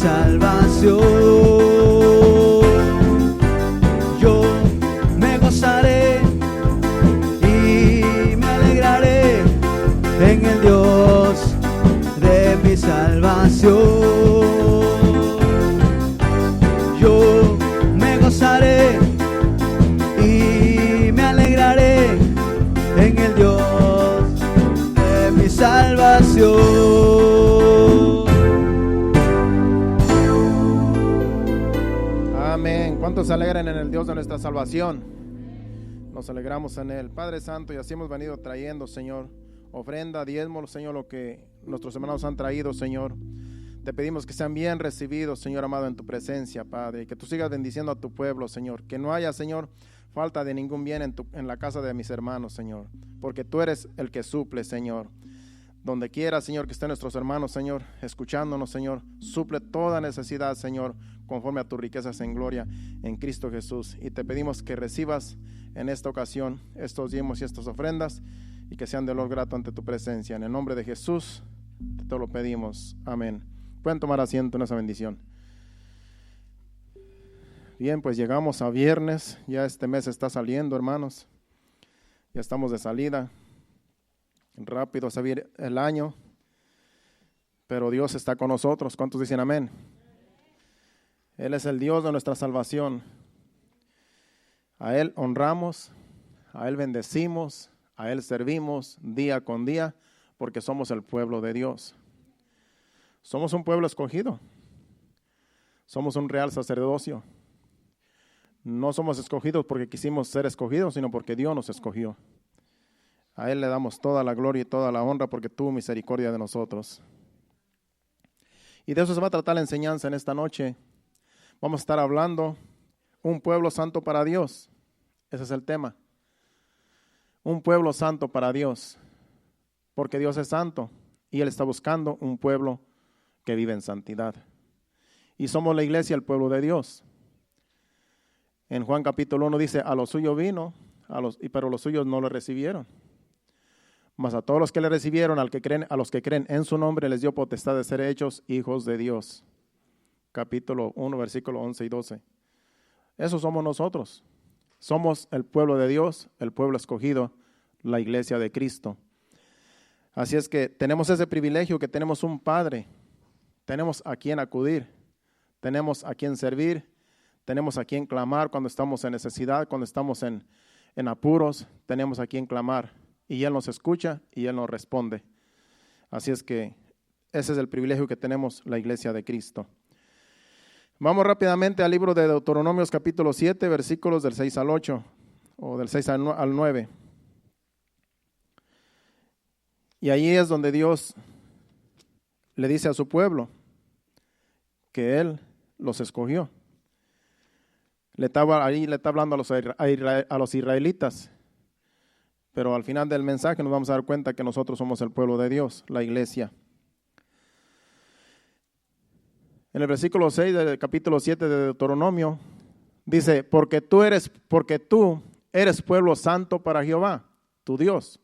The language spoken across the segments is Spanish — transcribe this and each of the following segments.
salvación. Yo me gozaré y me alegraré en el Dios de mi salvación. Yo me gozaré y me alegraré en el Dios de mi salvación. Amén. ¿Cuántos se alegran en el Dios de nuestra salvación? Nos alegramos en Él. Padre Santo, y así hemos venido trayendo, Señor, ofrenda, diezmo, Señor, lo que nuestros hermanos han traído, Señor. Te pedimos que sean bien recibidos, Señor amado, en tu presencia, Padre, y que tú sigas bendiciendo a tu pueblo, Señor. Que no haya, Señor, falta de ningún bien en la casa de mis hermanos, Señor, porque tú eres el que suple, Señor. Donde quiera, Señor, que estén nuestros hermanos, Señor, escuchándonos, Señor, suple toda necesidad, Señor, conforme a tus riquezas en gloria en Cristo Jesús. Y te pedimos que recibas en esta ocasión estos diezmos y estas ofrendas y que sean de olor grato ante tu presencia. En el nombre de Jesús te lo pedimos. Amén. Pueden tomar asiento en esa bendición. Bien, pues llegamos a viernes. Ya este mes está saliendo, hermanos. Ya estamos de salida. Rápido se viene el año, pero Dios está con nosotros. ¿Cuántos dicen amén? Él es el Dios de nuestra salvación. A Él honramos, a Él bendecimos, a Él servimos día con día, porque somos el pueblo de Dios. Somos un pueblo escogido. Somos un real sacerdocio. No somos escogidos porque quisimos ser escogidos, sino porque Dios nos escogió. A Él le damos toda la gloria y toda la honra porque tuvo misericordia de nosotros. Y de eso se va a tratar la enseñanza en esta noche. Vamos a estar hablando un pueblo santo para Dios. Ese es el tema. Un pueblo santo para Dios. Porque Dios es santo y Él está buscando un pueblo que vive en santidad. Y somos la iglesia, el pueblo de Dios. En Juan capítulo 1 dice, a los suyos vino, pero los suyos no lo recibieron. Mas a todos los que le recibieron, a los que creen en su nombre, les dio potestad de ser hechos hijos de Dios. Capítulo 1, versículo 11 y 12. Eso somos nosotros. Somos el pueblo de Dios, el pueblo escogido, la iglesia de Cristo. Así es que tenemos ese privilegio que tenemos un Padre. Tenemos a quien acudir. Tenemos a quien servir. Tenemos a quien clamar cuando estamos en necesidad, cuando estamos en apuros. Tenemos a quien clamar. Y Él nos escucha y Él nos responde. Así es que ese es el privilegio que tenemos la iglesia de Cristo. Vamos rápidamente al libro de Deuteronomios capítulo 7, versículos del 6 al 8, o del 6 al 9. Y ahí es donde Dios le dice a su pueblo que Él los escogió. Ahí le está hablando a los israelitas. Pero al final del mensaje nos vamos a dar cuenta que nosotros somos el pueblo de Dios, la iglesia. En el versículo 6 del capítulo 7 de Deuteronomio, dice, porque tú eres pueblo santo para Jehová, tu Dios.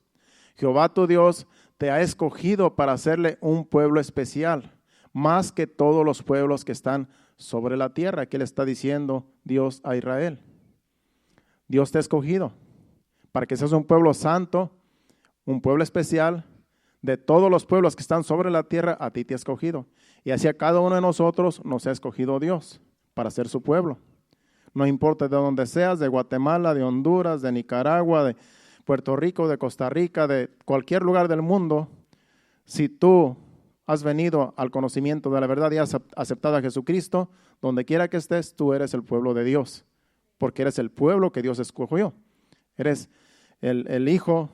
Jehová tu Dios te ha escogido para hacerle un pueblo especial, más que todos los pueblos que están sobre la tierra. Aquí le está diciendo Dios a Israel. Dios te ha escogido para que seas un pueblo santo, un pueblo especial. De todos los pueblos que están sobre la tierra, a ti te ha escogido. Y así a cada uno de nosotros nos ha escogido Dios para ser su pueblo. No importa de dónde seas, de Guatemala, de Honduras, de Nicaragua, de Puerto Rico, de Costa Rica, de cualquier lugar del mundo, si tú has venido al conocimiento de la verdad y has aceptado a Jesucristo, donde quiera que estés, tú eres el pueblo de Dios, porque eres el pueblo que Dios escogió. Eres el Hijo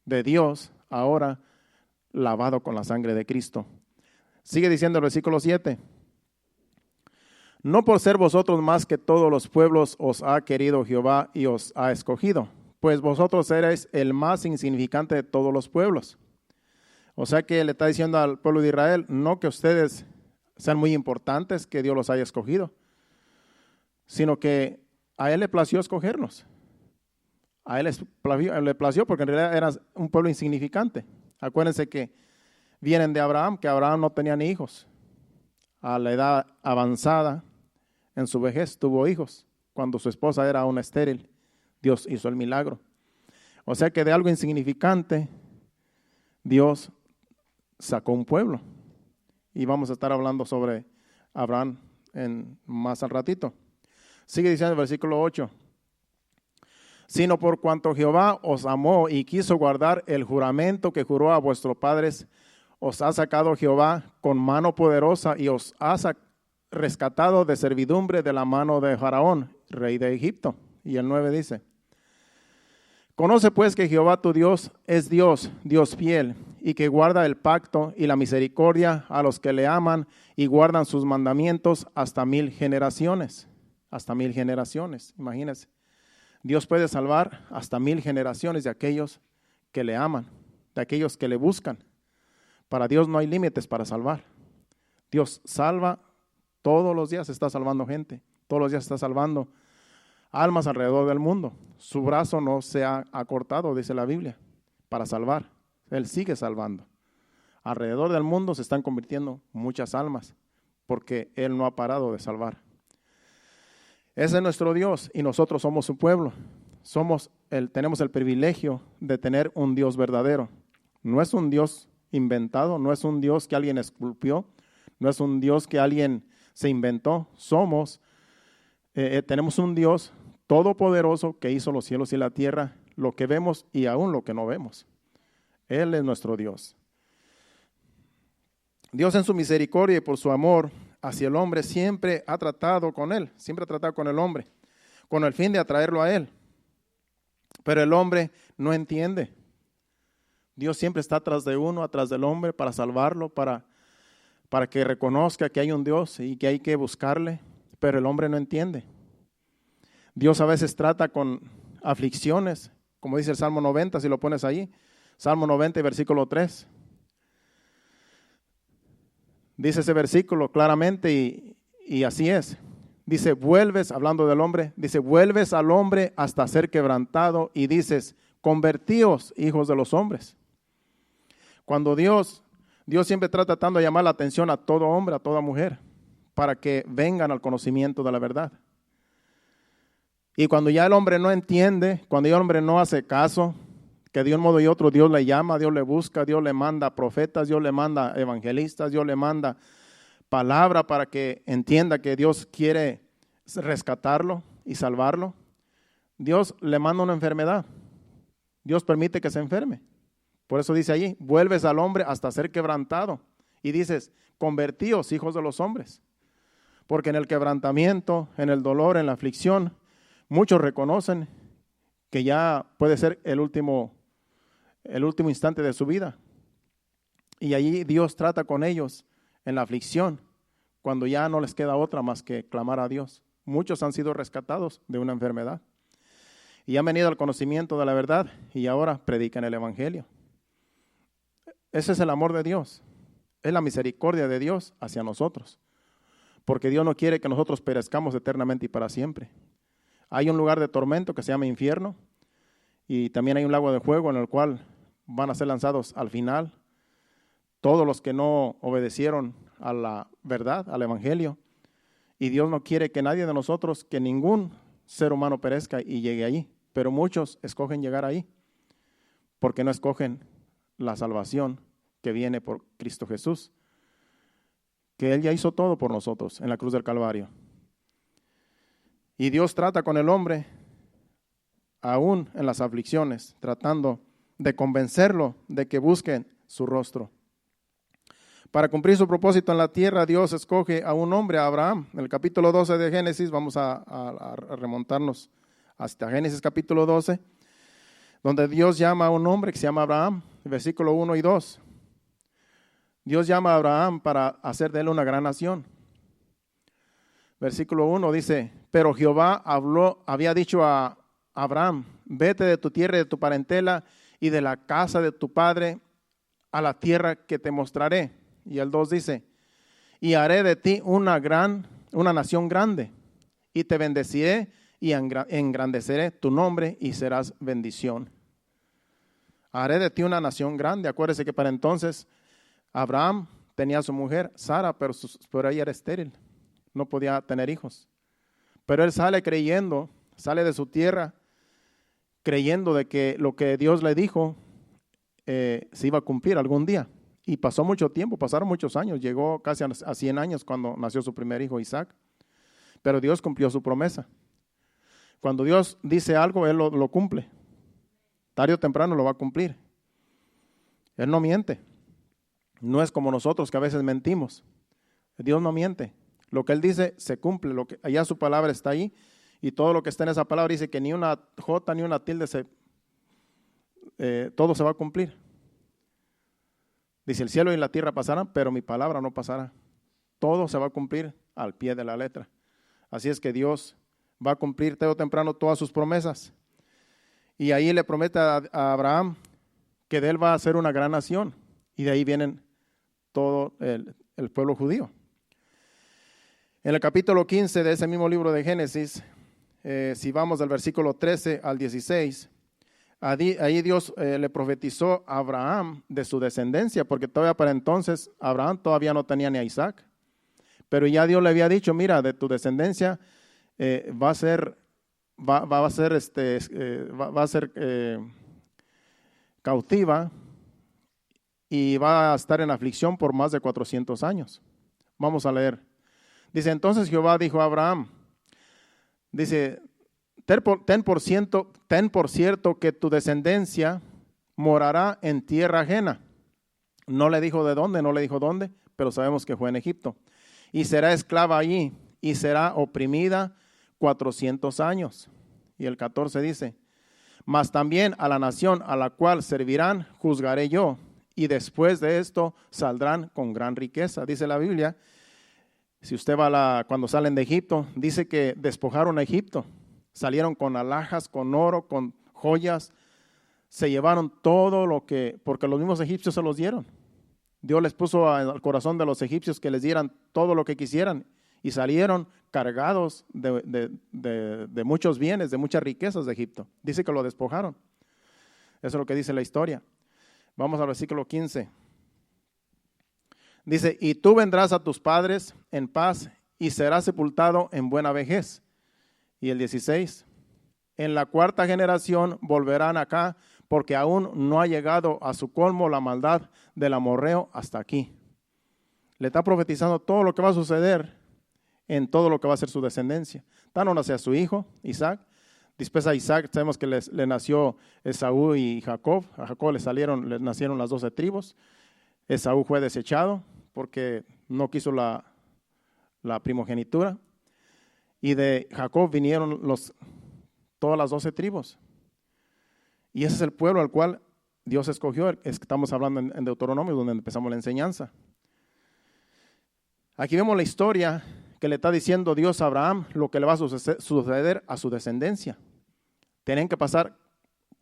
de Dios, ahora lavado con la sangre de Cristo. Sigue diciendo el versículo 7. No por ser vosotros más que todos los pueblos os ha querido Jehová y os ha escogido, pues vosotros erais el más insignificante de todos los pueblos. O sea que le está diciendo al pueblo de Israel, no que ustedes sean muy importantes, que Dios los haya escogido, sino que a Él le plació escogernos. A Él le plació porque en realidad eran un pueblo insignificante. Acuérdense que vienen de Abraham, que Abraham no tenía ni hijos. a la edad avanzada, en su vejez, tuvo hijos. Cuando su esposa era una estéril, Dios hizo el milagro. O sea que de algo insignificante, Dios sacó un pueblo. Y vamos a estar hablando sobre Abraham más al ratito. Sigue diciendo el versículo 8. Sino por cuanto Jehová os amó y quiso guardar el juramento que juró a vuestros padres, os ha sacado Jehová con mano poderosa y os ha rescatado de servidumbre de la mano de Faraón, rey de Egipto. Y el 9 dice: conoce pues que Jehová tu Dios es Dios, Dios fiel, y que guarda el pacto y la misericordia a los que le aman y guardan sus mandamientos hasta 1000 generaciones. Hasta 1000 generaciones, imagínense. Dios puede salvar hasta 1000 generaciones de aquellos que le aman, de aquellos que le buscan. Para Dios no hay límites para salvar. Dios salva todos los días, está salvando gente, todos los días está salvando almas alrededor del mundo. Su brazo no se ha acortado, dice la Biblia, para salvar. Él sigue salvando. Alrededor del mundo se están convirtiendo muchas almas porque Él no ha parado de salvar. Ese es nuestro Dios y nosotros somos su pueblo. Tenemos el privilegio de tener un Dios verdadero. No es un Dios inventado, no es un Dios que alguien esculpió, no es un Dios que alguien se inventó. Tenemos un Dios todopoderoso que hizo los cielos y la tierra, lo que vemos y aún lo que no vemos. Él es nuestro Dios. Dios en su misericordia y por su amor hacia el hombre siempre ha tratado con él, siempre ha tratado con el hombre, con el fin de atraerlo a él. Pero el hombre no entiende. Dios siempre está atrás de uno, atrás del hombre, para salvarlo, para que reconozca que hay un Dios y que hay que buscarle, pero el hombre no entiende. Dios a veces trata con aflicciones, como dice el Salmo 90, si lo pones ahí, Salmo 90, versículo 3. Dice ese versículo claramente y así es. Dice, hablando del hombre, dice, vuelves al hombre hasta ser quebrantado y dices, convertíos, hijos de los hombres. Cuando Dios siempre está tratando de llamar la atención a todo hombre, a toda mujer, para que vengan al conocimiento de la verdad. Y cuando ya el hombre no entiende, cuando ya el hombre no hace caso, que de un modo y otro Dios le llama, Dios le busca, Dios le manda profetas, Dios le manda evangelistas, Dios le manda palabra para que entienda que Dios quiere rescatarlo y salvarlo. Dios le manda una enfermedad. Dios permite que se enferme. Por eso dice allí, vuelves al hombre hasta ser quebrantado. Y dices, convertíos, hijos de los hombres. Porque en el quebrantamiento, en el dolor, en la aflicción, muchos reconocen que ya puede ser el último instante de su vida. Y allí Dios trata con ellos en la aflicción, cuando ya no les queda otra más que clamar a Dios. Muchos han sido rescatados de una enfermedad y han venido al conocimiento de la verdad y ahora predican el evangelio. Ese es el amor de Dios, es la misericordia de Dios hacia nosotros, porque Dios no quiere que nosotros perezcamos eternamente y para siempre. Hay un lugar de tormento que se llama infierno y también hay un lago de fuego en el cual van a ser lanzados al final todos los que no obedecieron a la verdad, al evangelio. Y Dios no quiere que nadie de nosotros, que ningún ser humano perezca y llegue allí. Pero muchos escogen llegar ahí porque no escogen la salvación que viene por Cristo Jesús, que Él ya hizo todo por nosotros en la cruz del Calvario. Y Dios trata con el hombre aún en las aflicciones, tratando de convencerlo de que busquen su rostro. Para cumplir su propósito en la tierra, Dios escoge a un hombre, a Abraham. En el capítulo 12 de Génesis, vamos a remontarnos hasta Génesis capítulo 12, donde Dios llama a un hombre que se llama Abraham, versículo 1 y 2. Dios llama a Abraham para hacer de él una gran nación. Versículo 1 dice, pero Jehová había dicho a Abraham, vete de tu tierra y de tu parentela y de la casa de tu padre a la tierra que te mostraré. Y el 2 dice, y haré de ti una nación grande, y te bendeciré y engrandeceré tu nombre y serás bendición. Haré de ti una nación grande. Acuérdese que para entonces Abraham tenía a su mujer, Sara, pero ella era estéril, no podía tener hijos. Pero él sale creyendo, sale de su tierra, creyendo de que lo que Dios le dijo se iba a cumplir algún día. Y pasó mucho tiempo, pasaron muchos años, llegó casi a 100 años cuando nació su primer hijo, Isaac. Pero Dios cumplió su promesa. Cuando Dios dice algo, Él lo cumple. Tarde o temprano lo va a cumplir. Él no miente. No es como nosotros que a veces mentimos. Dios no miente. Lo que Él dice se cumple. Allá su palabra está ahí. Y todo lo que está en esa palabra dice que ni una jota ni una tilde todo se va a cumplir. Dice, el cielo y la tierra pasarán, pero mi palabra no pasará. Todo se va a cumplir al pie de la letra. Así es que Dios va a cumplir tarde o temprano todas sus promesas. Y ahí le promete a Abraham que de él va a ser una gran nación. Y de ahí vienen todo el pueblo judío. En el capítulo 15 de ese mismo libro de Génesis, si vamos del versículo 13 al 16, ahí Dios le profetizó a Abraham de su descendencia, porque todavía para entonces Abraham todavía no tenía ni a Isaac. Pero ya Dios le había dicho, mira, de tu descendencia va a ser cautiva y va a estar en aflicción por más de 400 años. Vamos a leer. Dice, entonces Jehová dijo a Abraham, dice, ten por cierto que tu descendencia morará en tierra ajena. No le dijo de dónde, no le dijo dónde, pero sabemos que fue en Egipto. Y será esclava allí y será oprimida 400 años. Y el 14 dice, mas también a la nación a la cual servirán juzgaré yo, y después de esto saldrán con gran riqueza. Dice la Biblia, si usted va cuando salen de Egipto, dice que despojaron a Egipto. Salieron con alhajas, con oro, con joyas. Se llevaron todo porque los mismos egipcios se los dieron. Dios les puso al corazón de los egipcios que les dieran todo lo que quisieran. Y salieron cargados de muchos bienes, de muchas riquezas de Egipto. Dice que lo despojaron. Eso es lo que dice la historia. Vamos al versículo 15. Dice, y tú vendrás a tus padres en paz y serás sepultado en buena vejez. Y el 16, en la cuarta generación volverán acá, porque aún no ha llegado a su colmo la maldad del amorreo hasta aquí. Le está profetizando todo lo que va a suceder en todo lo que va a ser su descendencia. Tanto hacia su hijo, Isaac. Después a Isaac sabemos que le nació Esaú y Jacob. A Jacob le nacieron las 12 tribus. Esaú fue desechado porque no quiso la primogenitura. Y de Jacob vinieron todas las 12 tribus. Y ese es el pueblo al cual Dios escogió. Estamos hablando en Deuteronomio, donde empezamos la enseñanza. Aquí vemos la historia que le está diciendo Dios a Abraham, lo que le va a suceder a su descendencia. Tienen que pasar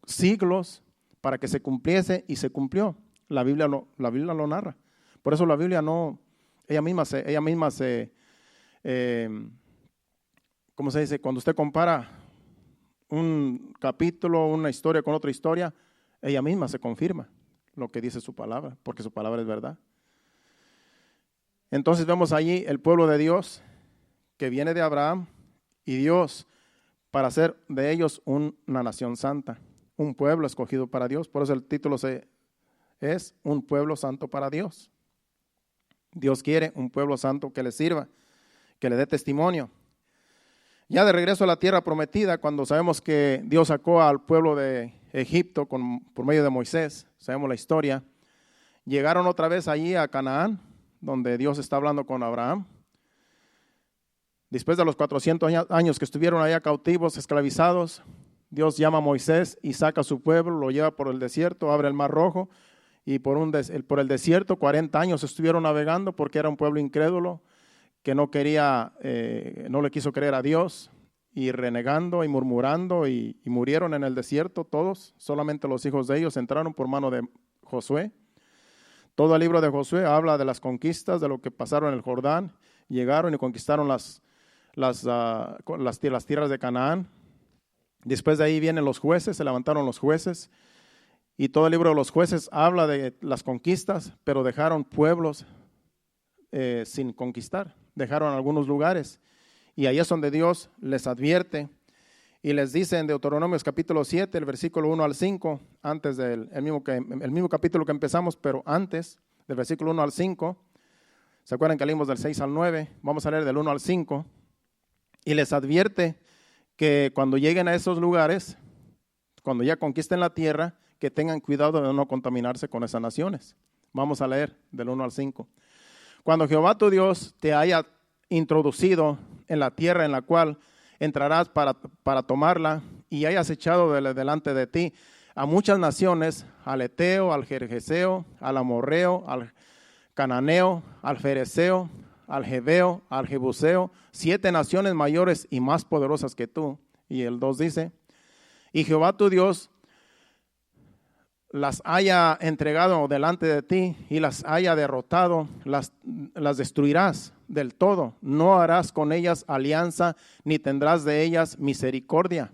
siglos para que se cumpliese y se cumplió. La Biblia lo narra. Por eso la Biblia ella misma se ¿cómo se dice? Cuando usted compara un capítulo, una historia con otra historia, ella misma se confirma lo que dice su palabra, porque su palabra es verdad. Entonces vemos allí el pueblo de Dios que viene de Abraham y Dios para hacer de ellos una nación santa, un pueblo escogido para Dios. Por eso el título es un pueblo santo para Dios. Dios quiere un pueblo santo que le sirva, que le dé testimonio. Ya de regreso a la tierra prometida, cuando sabemos que Dios sacó al pueblo de Egipto por medio de Moisés, sabemos la historia, llegaron otra vez allí a Canaán, donde Dios está hablando con Abraham. Después de los 400 años que estuvieron allá cautivos, esclavizados, Dios llama a Moisés y saca a su pueblo, lo lleva por el desierto, abre el Mar Rojo, y por el desierto 40 años estuvieron navegando porque era un pueblo incrédulo, que no le quiso creer a Dios, y renegando y murmurando, y murieron en el desierto todos. Solamente los hijos de ellos entraron por mano de Josué. Todo el libro de Josué habla de las conquistas, de lo que pasaron en el Jordán. Llegaron y conquistaron las tierras de Canaán. Después de ahí vienen los jueces, se levantaron los jueces. Y todo el libro de los jueces habla de las conquistas, pero dejaron pueblos sin conquistar. Dejaron algunos lugares. Y ahí es donde Dios les advierte y les dice en Deuteronomios capítulo 7, el versículo 1 al 5, antes del el mismo capítulo que empezamos, pero antes del versículo 1 al 5. ¿Se acuerdan que leímos del 6 al 9? Vamos a leer del 1 al 5. Y les advierte que cuando lleguen a esos lugares, cuando ya conquisten la tierra, que tengan cuidado de no contaminarse con esas naciones. Vamos a leer del 1 al 5. Cuando Jehová tu Dios te haya introducido en la tierra en la cual entrarás para tomarla y hayas echado delante de ti a muchas naciones, al Eteo, al Gergeseo, al Amorreo, al Cananeo, al Fereceo, al Jebeo, al Jebuseo, 7 naciones mayores y más poderosas que tú. Y el 2 dice, y Jehová tu Dios las haya entregado delante de ti y las haya derrotado, las destruirás del todo. No harás con ellas alianza, ni tendrás de ellas misericordia.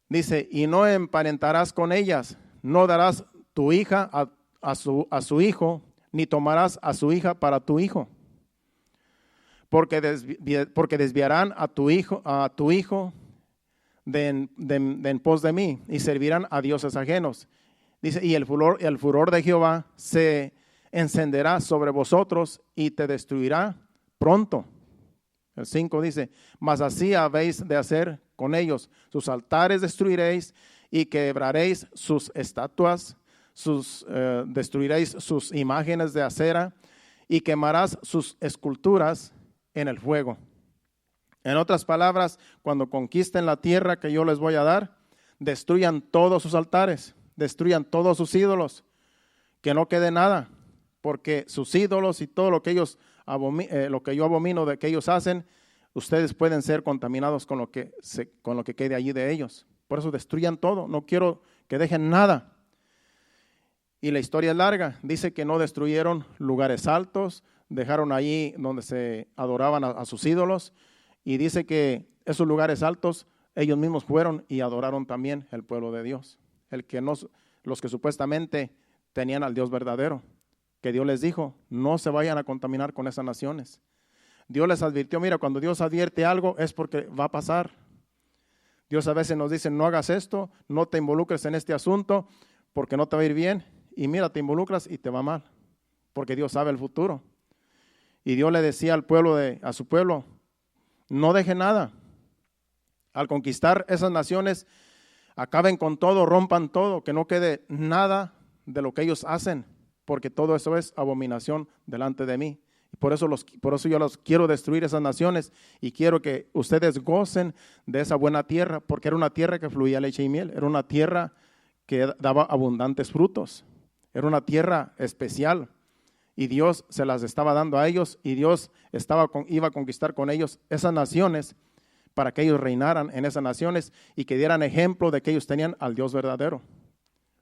Dice, y no emparentarás con ellas, no darás tu hija a su hijo, ni tomarás a su hija para tu hijo. Porque desviarán a tu hijo de en pos de mí, y servirán a dioses ajenos. Dice, y el furor de Jehová se encenderá sobre vosotros y te destruirá pronto. El 5 dice, mas así habéis de hacer con ellos. Sus altares destruiréis y quebraréis sus estatuas, destruiréis sus imágenes de acera y quemarás sus esculturas en el fuego. En otras palabras, cuando conquisten la tierra que yo les voy a dar, destruyan todos sus altares, destruyan todos sus ídolos, que no quede nada, porque sus ídolos y todo lo que ellos lo que yo abomino de que ellos hacen, ustedes pueden ser contaminados con lo que quede allí de ellos. Por eso destruyan todo, no quiero que dejen nada. Y la historia es larga, dice que no destruyeron lugares altos, dejaron allí donde se adoraban a sus ídolos. Y dice que esos lugares altos, ellos mismos fueron y adoraron también el pueblo de Dios. Los que supuestamente tenían al Dios verdadero, que Dios les dijo, no se vayan a contaminar con esas naciones. Dios les advirtió, mira, cuando Dios advierte algo es porque va a pasar. Dios a veces nos dice, no hagas esto, no te involucres en este asunto, porque no te va a ir bien. Y mira, te involucras y te va mal, porque Dios sabe el futuro. Y Dios le decía a su pueblo, no deje nada. Al conquistar esas naciones, acaben con todo, rompan todo, que no quede nada de lo que ellos hacen, porque todo eso es abominación delante de mí. Y por eso yo los quiero destruir esas naciones y quiero que ustedes gocen de esa buena tierra, porque era una tierra que fluía leche y miel, era una tierra que daba abundantes frutos, era una tierra especial. Y Dios se las estaba dando a ellos y Dios iba a conquistar con ellos esas naciones para que ellos reinaran en esas naciones y que dieran ejemplo de que ellos tenían al Dios verdadero.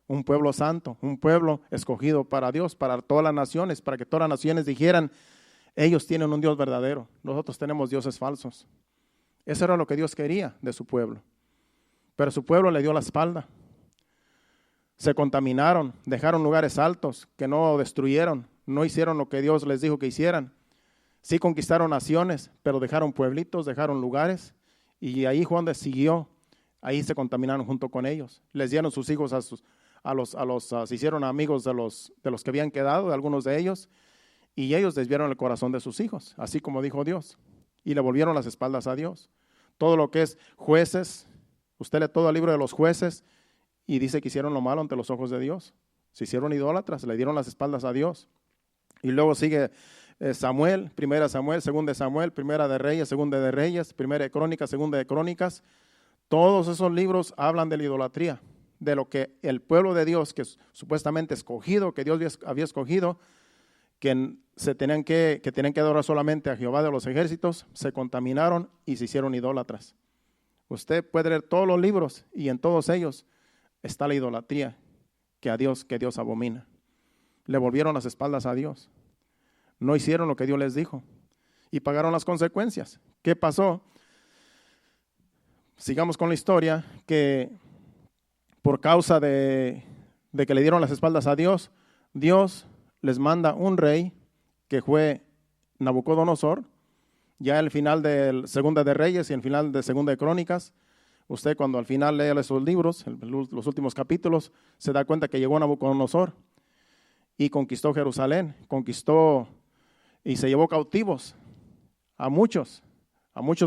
Un pueblo santo, un pueblo escogido para Dios, para todas las naciones, para que todas las naciones dijeran, ellos tienen un Dios verdadero, nosotros tenemos dioses falsos. Eso era lo que Dios quería de su pueblo. Pero su pueblo le dio la espalda. Se contaminaron, dejaron lugares altos que no destruyeron. No hicieron lo que Dios les dijo que hicieran. Sí conquistaron naciones, pero dejaron pueblitos, dejaron lugares. Y ahí Juan siguió. Ahí se contaminaron junto con ellos. Les dieron sus hijos se hicieron amigos de los que habían quedado, de algunos de ellos. Y ellos desviaron el corazón de sus hijos, así como dijo Dios. Y le volvieron las espaldas a Dios. Todo lo que es jueces, usted lee todo el libro de los jueces y dice que hicieron lo malo ante los ojos de Dios. Se hicieron idólatras, le dieron las espaldas a Dios. Y luego sigue Samuel, 1 Samuel, 2 Samuel, 1 de Reyes, 2 de Reyes, 1 de Crónicas, 2 de Crónicas. Todos esos libros hablan de la idolatría, de lo que el pueblo de Dios, que supuestamente escogido, que Dios había escogido, que tenían que adorar solamente a Jehová de los ejércitos, se contaminaron y se hicieron idólatras. Usted puede leer todos los libros y en todos ellos está la idolatría que Dios abomina. Le volvieron las espaldas a Dios. No hicieron lo que Dios les dijo y pagaron las consecuencias. ¿Qué pasó? Sigamos con la historia, que por causa de que le dieron las espaldas a Dios, Dios les manda un rey que fue Nabucodonosor, ya el final de Segunda de Reyes y el final de Segunda de Crónicas. Usted cuando al final lee esos libros, los últimos capítulos, se da cuenta que llegó Nabucodonosor y conquistó Jerusalén, conquistó y se llevó cautivos a muchos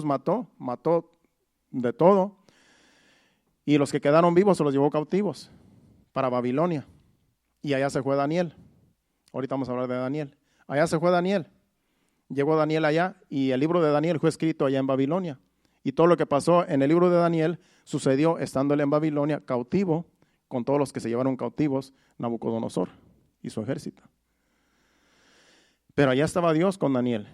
mató de todo, y los que quedaron vivos se los llevó cautivos para Babilonia, y allá se fue Daniel. Ahorita vamos a hablar de Daniel. Allá se fue Daniel, llegó Daniel allá, y el libro de Daniel fue escrito allá en Babilonia, y todo lo que pasó en el libro de Daniel sucedió estando él en Babilonia, cautivo, con todos los que se llevaron cautivos Nabucodonosor y su ejército. Pero allá estaba Dios con Daniel.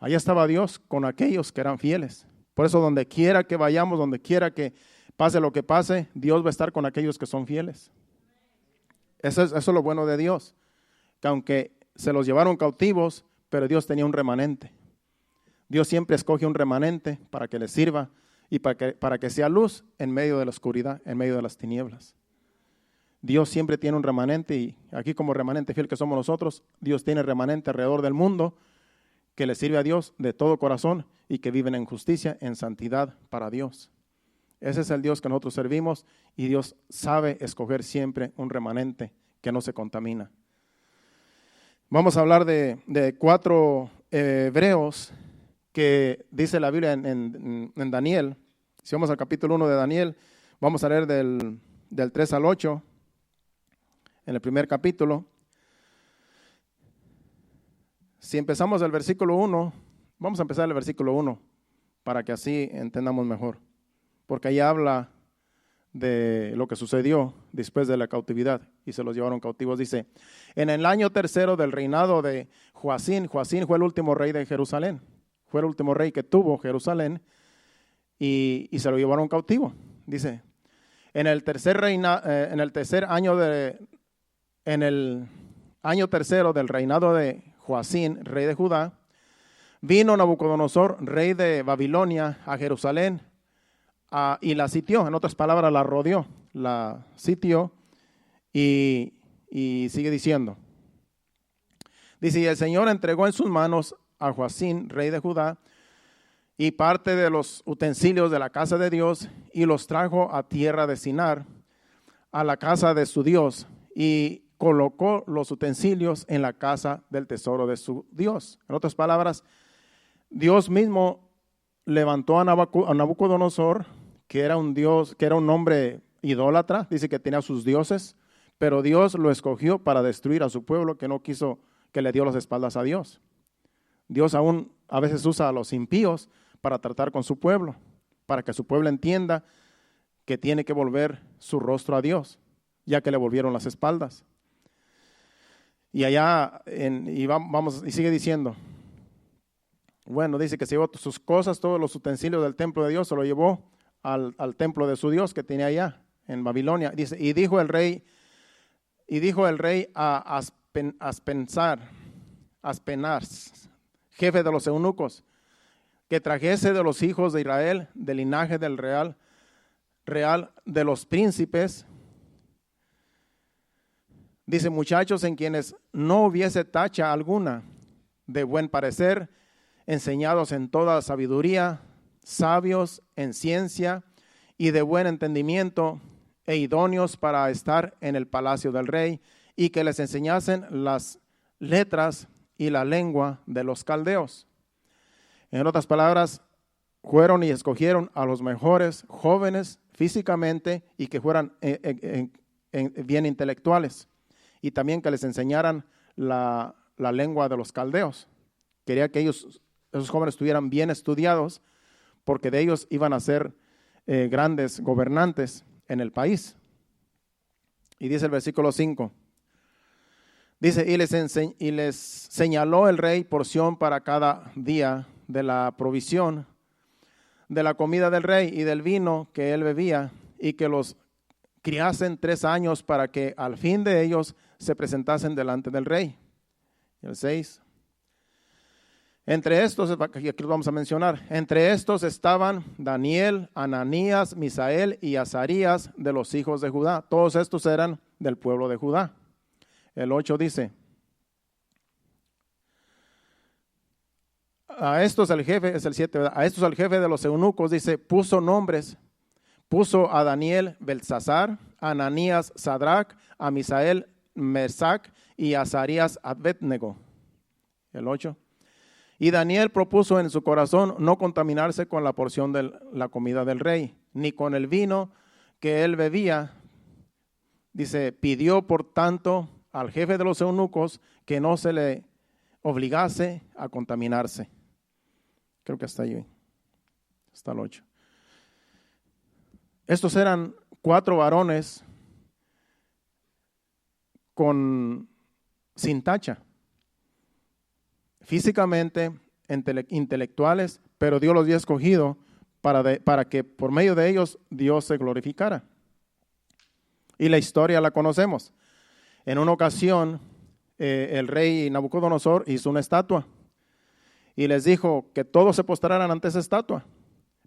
Allá estaba Dios con aquellos que eran fieles. Por eso donde quiera que vayamos, donde quiera que pase lo que pase, Dios va a estar con aquellos que son fieles. Eso es lo bueno de Dios. Que aunque se los llevaron cautivos, pero Dios tenía un remanente. Dios siempre escoge un remanente para que les sirva y para que sea luz en medio de la oscuridad, en medio de las tinieblas. Dios siempre tiene un remanente, y aquí como remanente fiel que somos nosotros, Dios tiene remanente alrededor del mundo que le sirve a Dios de todo corazón y que viven en justicia, en santidad para Dios. Ese es el Dios que nosotros servimos, y Dios sabe escoger siempre un remanente que no se contamina. Vamos a hablar de 4 hebreos que dice la Biblia en Daniel. Si vamos al capítulo 1 de Daniel, vamos a leer del 3 al 8, en el primer capítulo. Si empezamos del versículo 1, vamos a empezar el versículo 1 para que así entendamos mejor, porque ahí habla de lo que sucedió después de la cautividad y se los llevaron cautivos. Dice, en el año 3 del reinado de Joacín fue el último rey de Jerusalén, fue el último rey que tuvo Jerusalén, y se lo llevaron cautivo. Dice, en el año 3 del reinado de Joacín, rey de Judá, vino Nabucodonosor, rey de Babilonia, a Jerusalén y la sitió. En otras palabras, la rodeó, la sitió, y sigue diciendo. Dice, y el Señor entregó en sus manos a Joacín, rey de Judá, y parte de los utensilios de la casa de Dios, y los trajo a tierra de Sinar, a la casa de su Dios, y colocó los utensilios en la casa del tesoro de su Dios. En otras palabras, Dios mismo levantó a Nabucodonosor, que era un dios, que era un hombre idólatra, dice que tenía sus dioses, pero Dios lo escogió para destruir a su pueblo, que no quiso, que le dio las espaldas a Dios. Dios aún a veces usa a los impíos para tratar con su pueblo, para que su pueblo entienda que tiene que volver su rostro a Dios, ya que le volvieron las espaldas. Y allá, y sigue diciendo, bueno, dice que se llevó sus cosas, todos los utensilios del templo de Dios, se lo llevó al templo de su Dios que tenía allá en Babilonia. Dice, y dijo el rey a Aspenaz, jefe de los eunucos, que trajese de los hijos de Israel, del linaje del real de los príncipes, dice, muchachos en quienes no hubiese tacha alguna, de buen parecer, enseñados en toda sabiduría, sabios en ciencia y de buen entendimiento, e idóneos para estar en el palacio del rey, y que les enseñasen las letras y la lengua de los caldeos. En otras palabras, fueron y escogieron a los mejores jóvenes físicamente y que fueran bien intelectuales, y también que les enseñaran la lengua de los caldeos. Quería que esos jóvenes estuvieran bien estudiados, porque de ellos iban a ser grandes gobernantes en el país. Y dice el versículo 5, dice, y les señaló el rey porción para cada día de la provisión de la comida del rey y del vino que él bebía, y que los criasen 3 años para que al fin de ellos se presentasen delante del rey. Y el 6. Entre estos, aquí lo vamos a mencionar, entre estos estaban Daniel, Ananías, Misael y Azarías de los hijos de Judá. Todos estos eran del pueblo de Judá. El 8 dice, a estos el jefe, es el 7, ¿verdad? A estos el jefe de los eunucos, dice, puso nombres. Puso a Daniel, Belsasar, a Ananías, Sadrach, a Misael, Mesac y a Azarías, Abednego. El 8. Y Daniel propuso en su corazón no contaminarse con la porción de la comida del rey, ni con el vino que él bebía. Dice, pidió por tanto al jefe de los eunucos que no se le obligase a contaminarse. Creo que hasta ahí, hasta el 8. Estos eran 4 varones sin tacha, físicamente, intelectuales, pero Dios los había escogido para que por medio de ellos Dios se glorificara. Y la historia la conocemos. En una ocasión, el rey Nabucodonosor hizo una estatua y les dijo que todos se postraran ante esa estatua.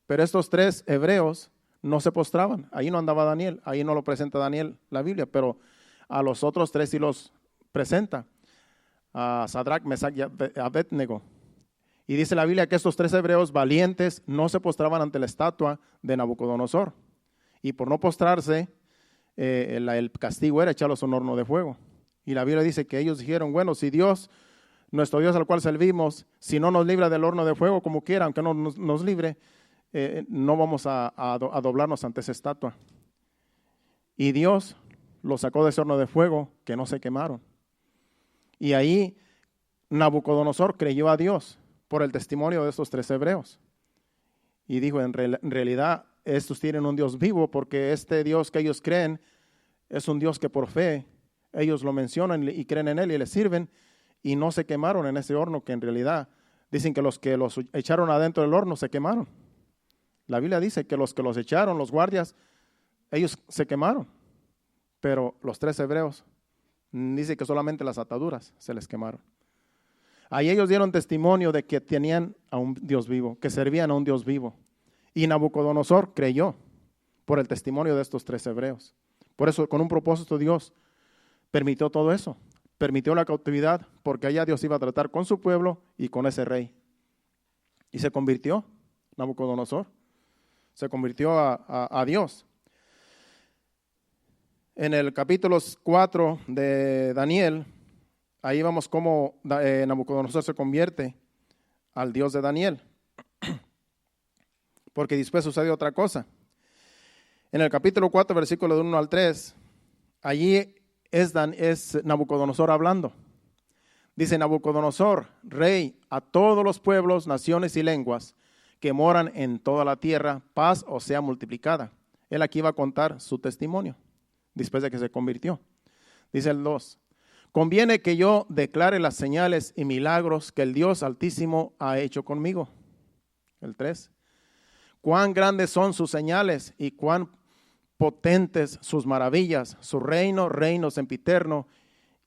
Pero estos 3 hebreos no se postraban. Ahí no andaba Daniel, ahí no lo presenta Daniel la Biblia, pero a los otros 3 sí los presenta. A Sadrach, Mesach y Abednego. Y dice la Biblia que estos 3 hebreos valientes no se postraban ante la estatua de Nabucodonosor. Y por no postrarse, el castigo era echarlos a un horno de fuego. Y la Biblia dice que ellos dijeron, bueno, si Dios, nuestro Dios al cual servimos, si no nos libra del horno de fuego como quiera, aunque no nos libre, no vamos a doblarnos ante esa estatua. Y Dios los sacó de ese horno de fuego que no se quemaron. Y ahí Nabucodonosor creyó a Dios por el testimonio de estos 3 hebreos. Y dijo, en realidad estos tienen un Dios vivo, porque este Dios que ellos creen es un Dios que por fe ellos lo mencionan y creen en él y le sirven, y no se quemaron en ese horno, que en realidad dicen que los echaron adentro del horno se quemaron. La Biblia dice que los echaron, los guardias, ellos se quemaron, pero los 3 hebreos, dice que solamente las ataduras se les quemaron. Ahí ellos dieron testimonio de que tenían a un Dios vivo, que servían a un Dios vivo. Y Nabucodonosor creyó por el testimonio de estos 3 hebreos. Por eso, con un propósito, Dios permitió todo eso. Permitió la cautividad, porque allá Dios iba a tratar con su pueblo y con ese rey. Y se convirtió, Nabucodonosor, se convirtió a Dios. En el capítulo 4 de Daniel, ahí vamos cómo Nabucodonosor se convierte al Dios de Daniel. Porque después sucede otra cosa. En el capítulo 4, versículo de 1 al 3, allí es Nabucodonosor hablando. Dice Nabucodonosor, rey a todos los pueblos, naciones y lenguas que moran en toda la tierra, paz os sea multiplicada. Él aquí va a contar su testimonio después de que se convirtió. Dice el 2, conviene que yo declare las señales y milagros que el Dios Altísimo ha hecho conmigo. El 3, cuán grandes son sus señales y cuán potentes sus maravillas, su reino sempiterno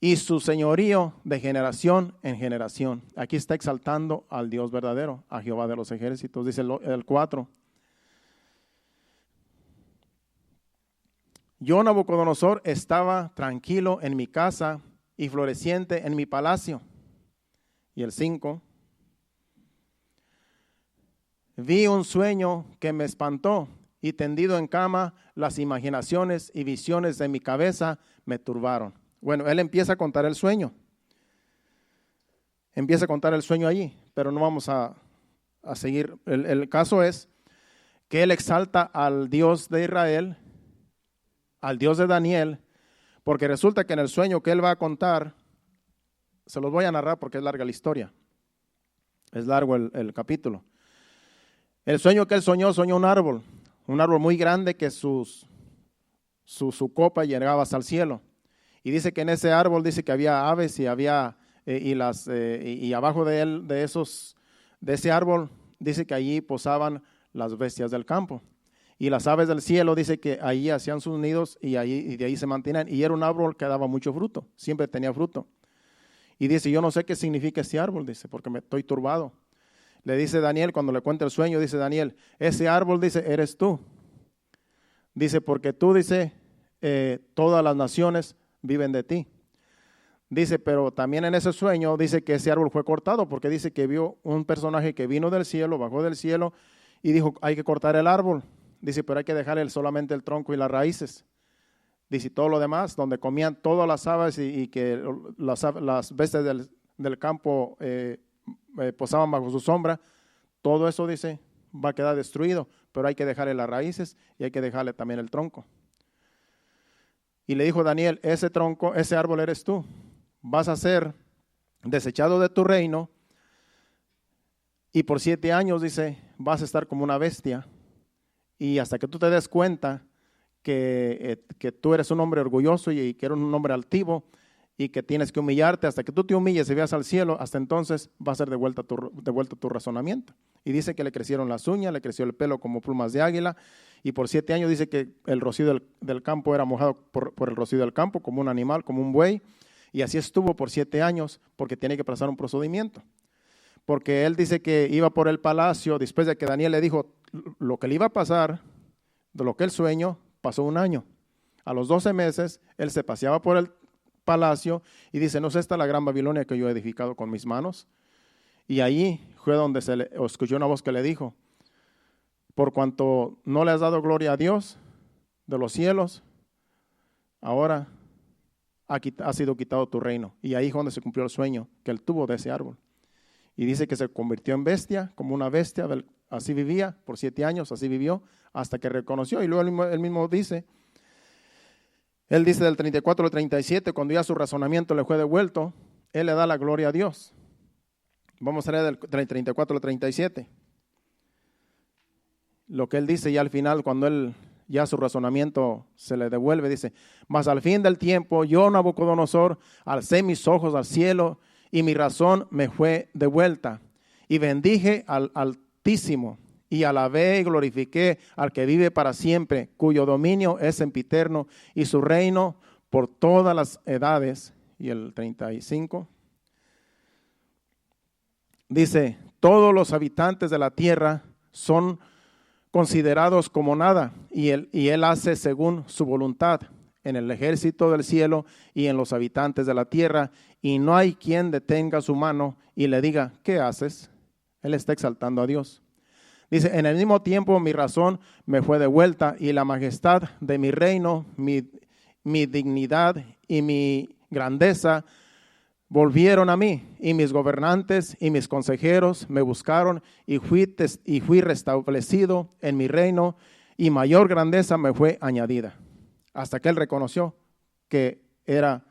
y su señorío de generación en generación. Aquí está exaltando al Dios verdadero, a Jehová de los ejércitos. Dice el 4. Yo, Nabucodonosor, estaba tranquilo en mi casa y floreciente en mi palacio. Y el 5. Vi un sueño que me espantó y tendido en cama, las imaginaciones y visiones de mi cabeza me turbaron. Bueno, él empieza a contar el sueño. Empieza a contar el sueño allí, pero no vamos a seguir. El caso es que él exalta al Dios de Israel, al Dios de Daniel, porque resulta que en el sueño que él va a contar, se los voy a narrar porque es larga la historia. Es largo el capítulo. El sueño que él soñó un árbol muy grande que su copa llegaba hasta el cielo. Y dice que en ese árbol dice que había aves y había y abajo de ese árbol dice que allí posaban las bestias del campo. Y las aves del cielo dice que allí hacían sus nidos y de ahí se mantenían. Y era un árbol que daba mucho fruto, siempre tenía fruto. Y dice, yo no sé qué significa ese árbol, dice, porque me estoy turbado. Le dice Daniel, cuando le cuenta el sueño, dice Daniel, ese árbol, dice, eres tú. Dice, porque tú, dice, todas las naciones viven de ti. Dice, pero también en ese sueño dice que ese árbol fue cortado, porque dice que vio un personaje que vino del cielo, bajó del cielo y dijo, hay que cortar el árbol. Dice, pero hay que dejarle solamente el tronco y las raíces. Dice, todo lo demás, donde comían todas las aves y que las bestias del campo posaban bajo su sombra, todo eso, dice, va a quedar destruido, pero hay que dejarle las raíces y hay que dejarle también el tronco. Y le dijo Daniel, ese tronco, ese árbol eres tú. Vas a ser desechado de tu reino y por 7 años, dice, vas a estar como una bestia y hasta que tú te des cuenta que tú eres un hombre orgulloso y que eres un hombre altivo y que tienes que humillarte, hasta que tú te humilles y veas al cielo, hasta entonces va a ser devuelto tu razonamiento. Y dice que le crecieron las uñas, le creció el pelo como plumas de águila, y por 7 años dice que el rocío del campo era mojado por el rocío del campo, como un animal, como un buey, y así estuvo por 7 años, porque tiene que pasar un procedimiento. Porque él dice que iba por el palacio, después de que Daniel le dijo lo que le iba a pasar, de lo que él sueño, pasó 1 año. A los 12 meses, él se paseaba por el palacio y dice, ¿no es esta la gran Babilonia que yo he edificado con mis manos? Y ahí fue donde se le escuchó una voz que le dijo, por cuanto no le has dado gloria a Dios de los cielos, ahora ha sido quitado tu reino. Y ahí es donde se cumplió el sueño que él tuvo de ese árbol. Y dice que se convirtió en bestia, como una bestia, así vivía por 7 años, así vivió, hasta que reconoció. Y luego él mismo dice, él dice del 34 al 37, cuando ya su razonamiento le fue devuelto, él le da la gloria a Dios. Vamos a leer del 34 al 37. Lo que él dice ya al final, cuando él ya su razonamiento se le devuelve, dice, mas al fin del tiempo, yo, Nabucodonosor, alcé mis ojos al cielo y mi razón me fue devuelta. Y bendije al Altísimo y alabé y glorifiqué al que vive para siempre, cuyo dominio es sempiterno y su reino por todas las edades. Y el 35 dice, todos los habitantes de la tierra son considerados como nada y él hace según su voluntad en el ejército del cielo y en los habitantes de la tierra, y no hay quien detenga su mano y le diga, ¿qué haces? Él está exaltando a Dios. Dice, en el mismo tiempo mi razón me fue devuelta y la majestad de mi reino, mi dignidad y mi grandeza volvieron a mí, y mis gobernantes y mis consejeros me buscaron y fui restablecido en mi reino y mayor grandeza me fue añadida. Hasta que él reconoció que era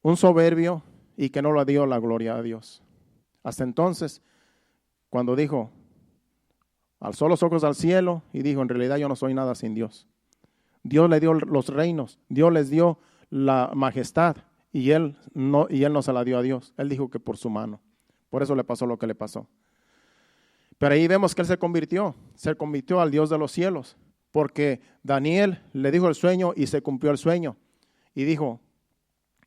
un soberbio y que no le dio la gloria a Dios. Hasta entonces, cuando dijo, alzó los ojos al cielo y dijo, en realidad yo no soy nada sin Dios. Dios le dio los reinos, Dios les dio la majestad y él no se la dio a Dios. Él dijo que por su mano. Por eso le pasó lo que le pasó. Pero ahí vemos que él se convirtió al Dios de los cielos, porque Daniel le dijo el sueño y se cumplió el sueño. Y dijo,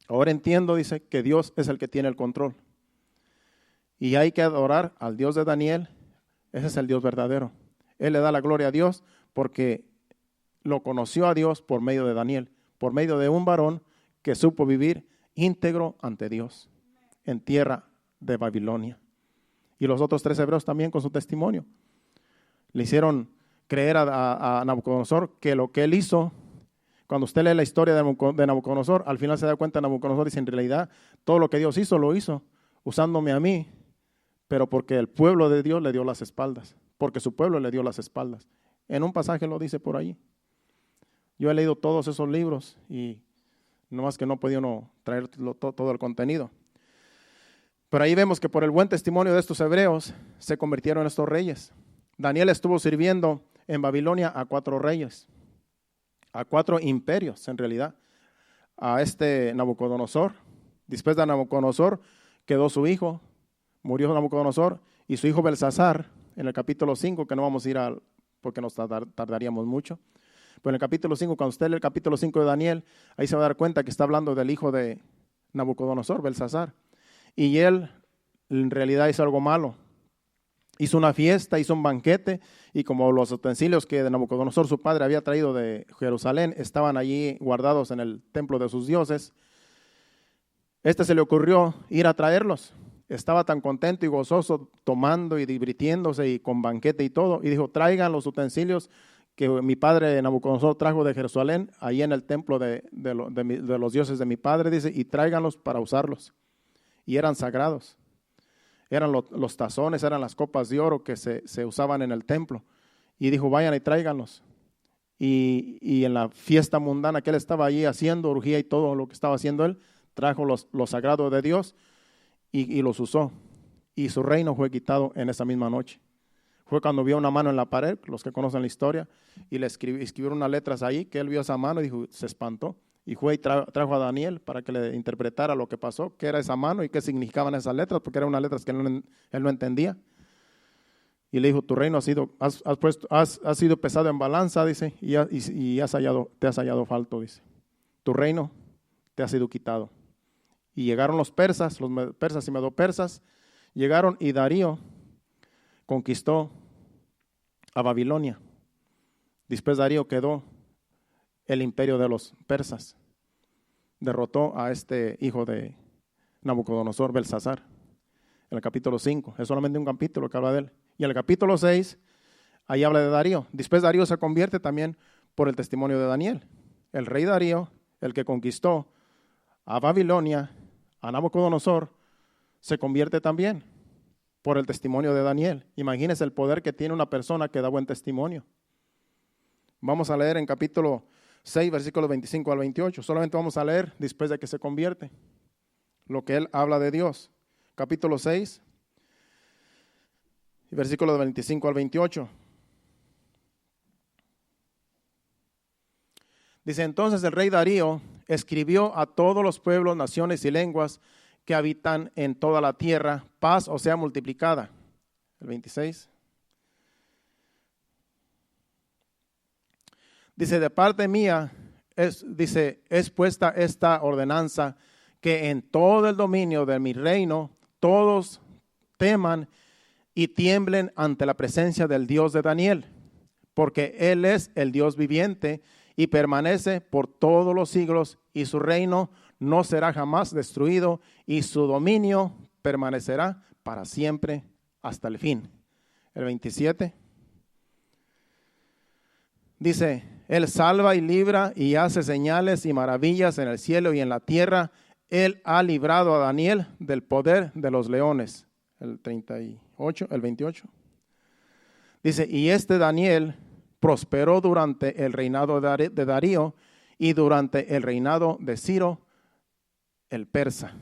ahora entiendo, dice, que Dios es el que tiene el control. Y hay que adorar al Dios de Daniel. Ese es el Dios verdadero. Él le da la gloria a Dios porque lo conoció a Dios por medio de Daniel, por medio de un varón que supo vivir íntegro ante Dios en tierra de Babilonia. Y los otros 3 hebreos también con su testimonio. Le hicieron creer a Nabucodonosor que lo que él hizo, cuando usted lee la historia de Nabucodonosor, al final se da cuenta Nabucodonosor, dice, en realidad todo lo que Dios hizo, lo hizo usándome a mí, pero porque el pueblo de Dios le dio las espaldas, porque su pueblo le dio las espaldas. En un pasaje lo dice por ahí. Yo he leído todos esos libros y nomás que no podía uno traer todo el contenido. Pero ahí vemos que por el buen testimonio de estos hebreos se convirtieron en estos reyes. Daniel estuvo sirviendo en Babilonia a 4 reyes, a 4 imperios en realidad. A Nabucodonosor. Después de Nabucodonosor quedó su hijo, murió Nabucodonosor, y su hijo Belsasar, en el capítulo 5, que no vamos a ir porque nos tardaríamos mucho. Pero en el capítulo 5, cuando usted lee el capítulo 5 de Daniel, ahí se va a dar cuenta que está hablando del hijo de Nabucodonosor, Belsasar. Y él en realidad hizo algo malo. Hizo una fiesta, hizo un banquete, y como los utensilios que de Nabucodonosor, su padre, había traído de Jerusalén, estaban allí guardados en el templo de sus dioses, se le ocurrió ir a traerlos. Estaba tan contento y gozoso tomando y divirtiéndose y con banquete y todo. Y dijo, traigan los utensilios que mi padre Nabucodonosor trajo de Jerusalén, ahí en el templo de los dioses de mi padre, dice, y tráiganlos para usarlos. Y eran sagrados. Eran los tazones, eran las copas de oro que se usaban en el templo. Y dijo, vayan y tráiganlos. Y en la fiesta mundana que él estaba allí haciendo, orgía y todo lo que estaba haciendo él, trajo los sagrados de Dios y los usó. Y su reino fue quitado en esa misma noche. Fue cuando vio una mano en la pared, los que conocen la historia, y le escribieron unas letras ahí, que él vio esa mano y dijo, se espantó. Y fue y trajo a Daniel para que le interpretara lo que pasó, qué era esa mano y qué significaban esas letras, porque eran unas letras que él no entendía. Y le dijo, tu reino ha sido pesado en balanza, dice, y te has hallado falto, dice. Tu reino te ha sido quitado. Y llegaron los persas y medopersas, llegaron y Darío conquistó a Babilonia. Después Darío quedó el imperio de los persas. Derrotó a este hijo de Nabucodonosor, Belsasar, en el capítulo 5. Es solamente un capítulo que habla de él. Y en el capítulo 6, ahí habla de Darío. Después Darío se convierte también por el testimonio de Daniel. El rey Darío, el que conquistó a Babilonia, a Nabucodonosor, se convierte también por el testimonio de Daniel. Imagínense el poder que tiene una persona que da buen testimonio. Vamos a leer en capítulo 6, versículos 25 al 28. Solamente vamos a leer después de que se convierte lo que él habla de Dios. Capítulo 6, versículos 25 al 28. Dice, entonces el rey Darío escribió a todos los pueblos, naciones y lenguas que habitan en toda la tierra, paz o sea multiplicada. El 26. Dice, de parte mía, es puesta esta ordenanza, que en todo el dominio de mi reino, todos teman y tiemblen ante la presencia del Dios de Daniel, porque Él es el Dios viviente y permanece por todos los siglos, y su reino no será jamás destruido, y su dominio permanecerá para siempre hasta el fin. El 27 dice, Él salva y libra y hace señales y maravillas en el cielo y en la tierra. Él ha librado a Daniel del poder de los leones. El 28. Dice, y este Daniel prosperó durante el reinado de Darío y durante el reinado de Ciro, el persa.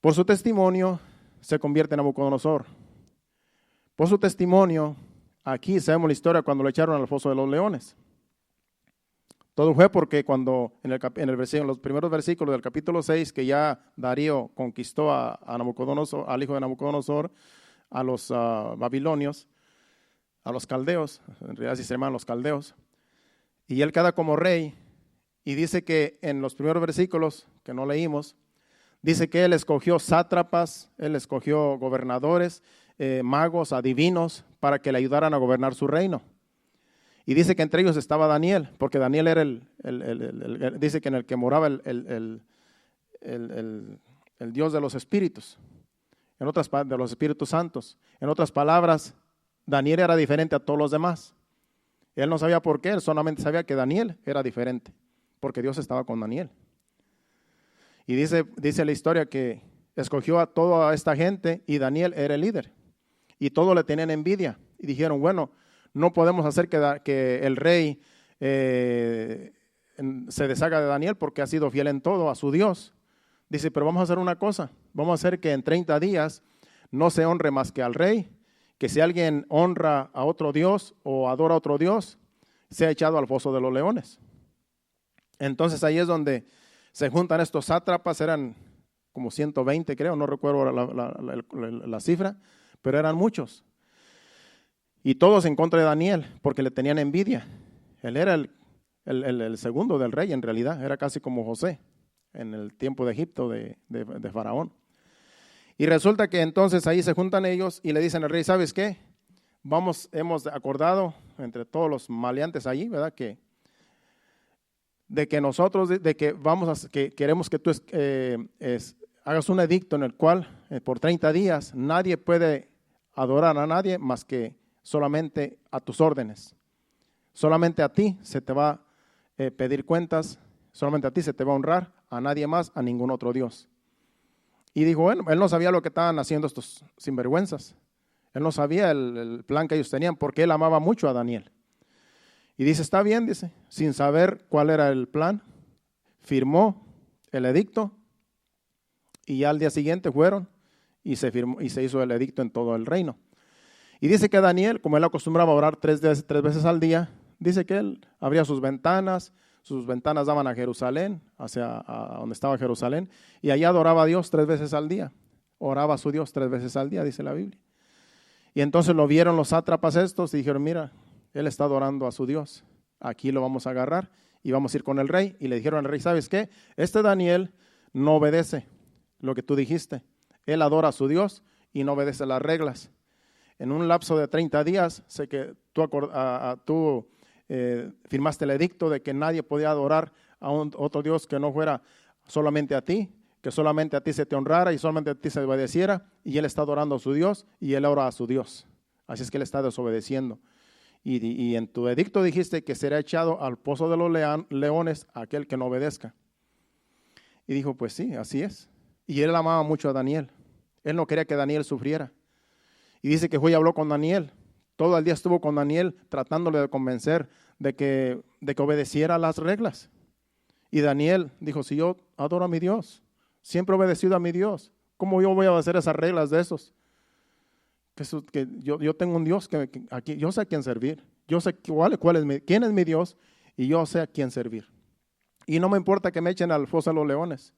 Por su testimonio se convierte en Nabucodonosor. Por su testimonio, aquí sabemos la historia cuando lo echaron al foso de los leones. Todo fue porque cuando en los primeros versículos del capítulo 6, que ya Darío conquistó a Nabucodonosor, al hijo de Nabucodonosor, a los babilonios, a los caldeos, en realidad sí se llaman los caldeos, y él queda como rey, y dice que en los primeros versículos que no leímos, dice que él escogió sátrapas, él escogió gobernadores, magos, adivinos, para que le ayudaran a gobernar su reino. Y dice que entre ellos estaba Daniel, porque Daniel era dice que en el que moraba el Dios de los espíritus, de los espíritus santos. En otras palabras, Daniel era diferente a todos los demás. Él no sabía por qué, él solamente sabía que Daniel era diferente, porque Dios estaba con Daniel. Y dice la historia que escogió a toda esta gente y Daniel era el líder. Y todos le tenían envidia y dijeron, bueno, no podemos hacer que el rey se deshaga de Daniel porque ha sido fiel en todo a su Dios. Dice, pero vamos a hacer una cosa, vamos a hacer que en 30 días no se honre más que al rey, que si alguien honra a otro Dios o adora a otro Dios, sea echado al foso de los leones. Entonces ahí es donde se juntan estos sátrapas, eran como 120 creo, no recuerdo la cifra, pero eran muchos. Y todos en contra de Daniel, porque le tenían envidia. Él era el segundo del rey en realidad, era casi como José en el tiempo de Egipto de Faraón. Y resulta que entonces ahí se juntan ellos y le dicen al rey, ¿sabes qué? Hemos acordado entre todos los maleantes allí, ¿verdad? Que de que nosotros, de que que queremos que tú hagas un edicto en el cual por 30 días nadie puede adorar a nadie más que solamente a tus órdenes. Solamente a ti se te va a pedir cuentas, solamente a ti se te va a honrar, a nadie más, a ningún otro Dios. Y dijo, bueno, él no sabía lo que estaban haciendo estos sinvergüenzas. Él no sabía el plan que ellos tenían porque él amaba mucho a Daniel. Y dice, está bien, dice, sin saber cuál era el plan, firmó el edicto y ya al día siguiente fueron y se firmó y se hizo el edicto en todo el reino. Y dice que Daniel, como él acostumbraba a orar tres veces al día, dice que él abría sus ventanas daban a Jerusalén, a donde estaba Jerusalén, y allá adoraba a Dios 3 veces al día. Oraba a su Dios 3 veces al día, dice la Biblia. Y entonces lo vieron los sátrapas estos y dijeron, mira, él está adorando a su Dios. Aquí lo vamos a agarrar y vamos a ir con el rey. Y le dijeron al rey, ¿sabes qué? Este Daniel no obedece lo que tú dijiste. Él adora a su Dios y no obedece las reglas. En un lapso de 30 días, sé que tú firmaste el edicto de que nadie podía adorar a otro Dios que no fuera solamente a ti, que solamente a ti se te honrara y solamente a ti se obedeciera, y él está adorando a su Dios y él ora a su Dios. Así es que él está desobedeciendo. Y en tu edicto dijiste que será echado al pozo de los leones aquel que no obedezca. Y dijo, pues sí, así es. Y él amaba mucho a Daniel. Él no quería que Daniel sufriera. Y dice que fue y habló con Daniel. Todo el día estuvo con Daniel tratándole de convencer de que obedeciera las reglas. Y Daniel dijo, si yo adoro a mi Dios, siempre he obedecido a mi Dios, ¿cómo yo voy a hacer esas reglas de esos? Que yo tengo un Dios que aquí, yo sé a quién servir, yo sé quién es mi Dios y yo sé a quién servir. Y no me importa que me echen al foso de los leones.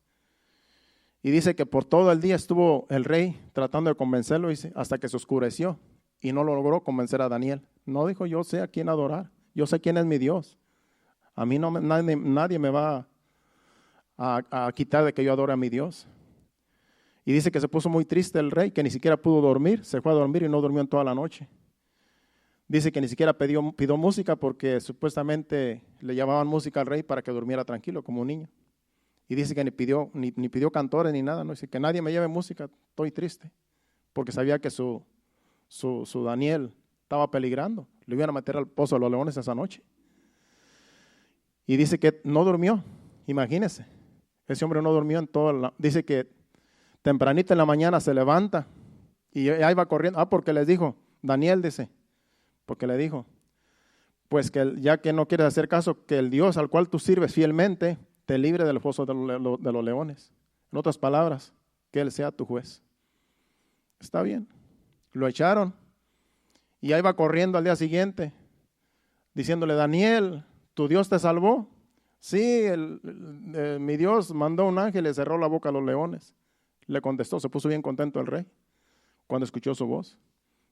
Y dice que por todo el día estuvo el rey tratando de convencerlo hasta que se oscureció y no logró convencer a Daniel. No dijo, yo sé a quién adorar, yo sé quién es mi Dios. A mí nadie me va a quitar de que yo adore a mi Dios. Y dice que se puso muy triste el rey, que ni siquiera pudo dormir, se fue a dormir y no durmió en toda la noche. Dice que ni siquiera pidió música porque supuestamente le llamaban música al rey para que durmiera tranquilo como un niño. Y dice que ni pidió cantores ni nada, ¿no? Dice que nadie me lleve música, estoy triste, porque sabía que su Daniel estaba peligrando, le iban a meter al pozo de los leones esa noche. Y dice que no durmió, imagínese, ese hombre no durmió dice que tempranito en la mañana se levanta y ahí va corriendo, porque les dijo, Daniel dice, porque le dijo, pues que ya que no quieres hacer caso, que el Dios al cual tú sirves fielmente te libre del foso de los leones. En otras palabras, que Él sea tu juez. Está bien. Lo echaron y ahí va corriendo al día siguiente, diciéndole, Daniel, ¿tu Dios te salvó? Sí, mi Dios mandó un ángel y le cerró la boca a los leones. Le contestó, se puso bien contento el rey cuando escuchó su voz.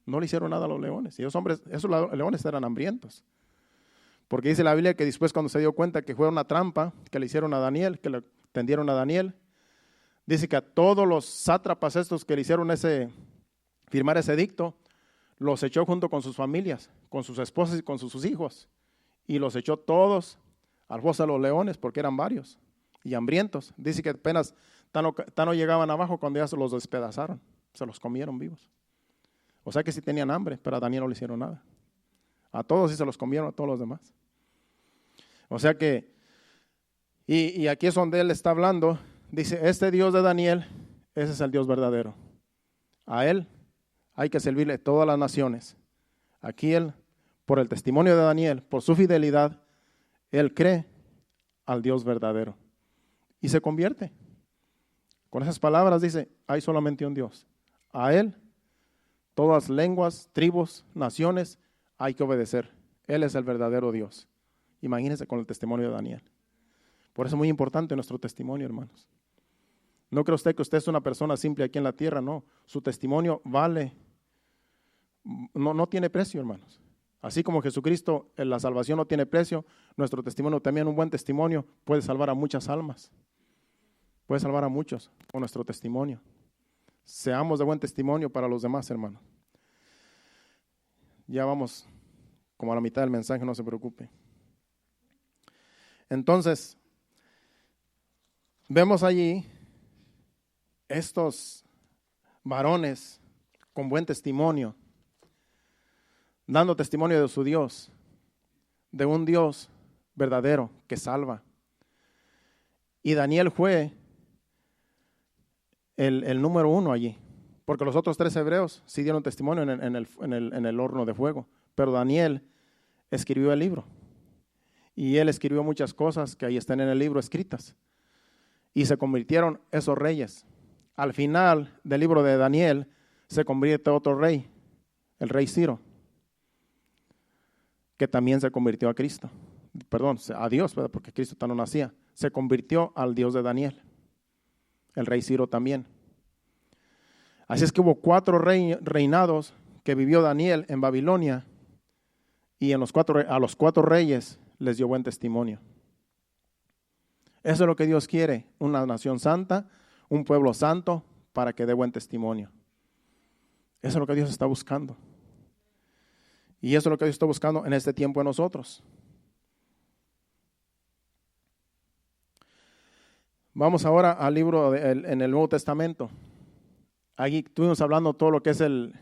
No le hicieron nada a los leones. Y esos leones eran hambrientos. Porque dice la Biblia que después cuando se dio cuenta que fue una trampa que le hicieron a Daniel, que le tendieron a Daniel, dice que a todos los sátrapas estos que le hicieron firmar ese edicto, los echó junto con sus familias, con sus esposas y con sus hijos. Y los echó todos al foso de los leones porque eran varios y hambrientos. Dice que apenas no llegaban abajo cuando ya se los despedazaron, se los comieron vivos. O sea que sí tenían hambre, pero a Daniel no le hicieron nada. A todos sí se los comieron, a todos los demás. O sea que, y aquí es donde él está hablando, dice, este Dios de Daniel, ese es el Dios verdadero. A él hay que servirle a todas las naciones. Aquí él, por el testimonio de Daniel, por su fidelidad, él cree al Dios verdadero y se convierte. Con esas palabras dice, hay solamente un Dios. A él, todas lenguas, tribus, naciones, hay que obedecer. Él es el verdadero Dios. Imagínense con el testimonio de Daniel. Por eso es muy importante nuestro testimonio, hermanos. No cree usted que usted es una persona simple aquí en la tierra, no. Su testimonio vale, no tiene precio, hermanos. Así como Jesucristo, en la salvación no tiene precio, nuestro testimonio también, un buen testimonio, puede salvar a muchas almas. Puede salvar a muchos con nuestro testimonio. Seamos de buen testimonio para los demás, hermanos. Ya vamos como a la mitad del mensaje, no se preocupe. Entonces, vemos allí estos varones con buen testimonio, dando testimonio de su Dios, de un Dios verdadero que salva. Y Daniel fue el número 1 allí, porque los otros 3 hebreos sí dieron testimonio en el horno de fuego, pero Daniel escribió el libro. Y él escribió muchas cosas que ahí están en el libro escritas. Y se convirtieron esos reyes. Al final del libro de Daniel se convierte otro rey, el rey Ciro, que también se convirtió a Cristo. Perdón, a Dios, ¿verdad? Porque Cristo todavía no nacía. Se convirtió al Dios de Daniel. El rey Ciro también. Así es que hubo 4 reinados que vivió Daniel en Babilonia. Y a los 4 reyes les dio buen testimonio. Eso es lo que Dios quiere, una nación santa, un pueblo santo, para que dé buen testimonio. Eso es lo que Dios está buscando. Y eso es lo que Dios está buscando en este tiempo de nosotros. Vamos ahora al libro en el Nuevo Testamento. Aquí estuvimos hablando todo lo que es el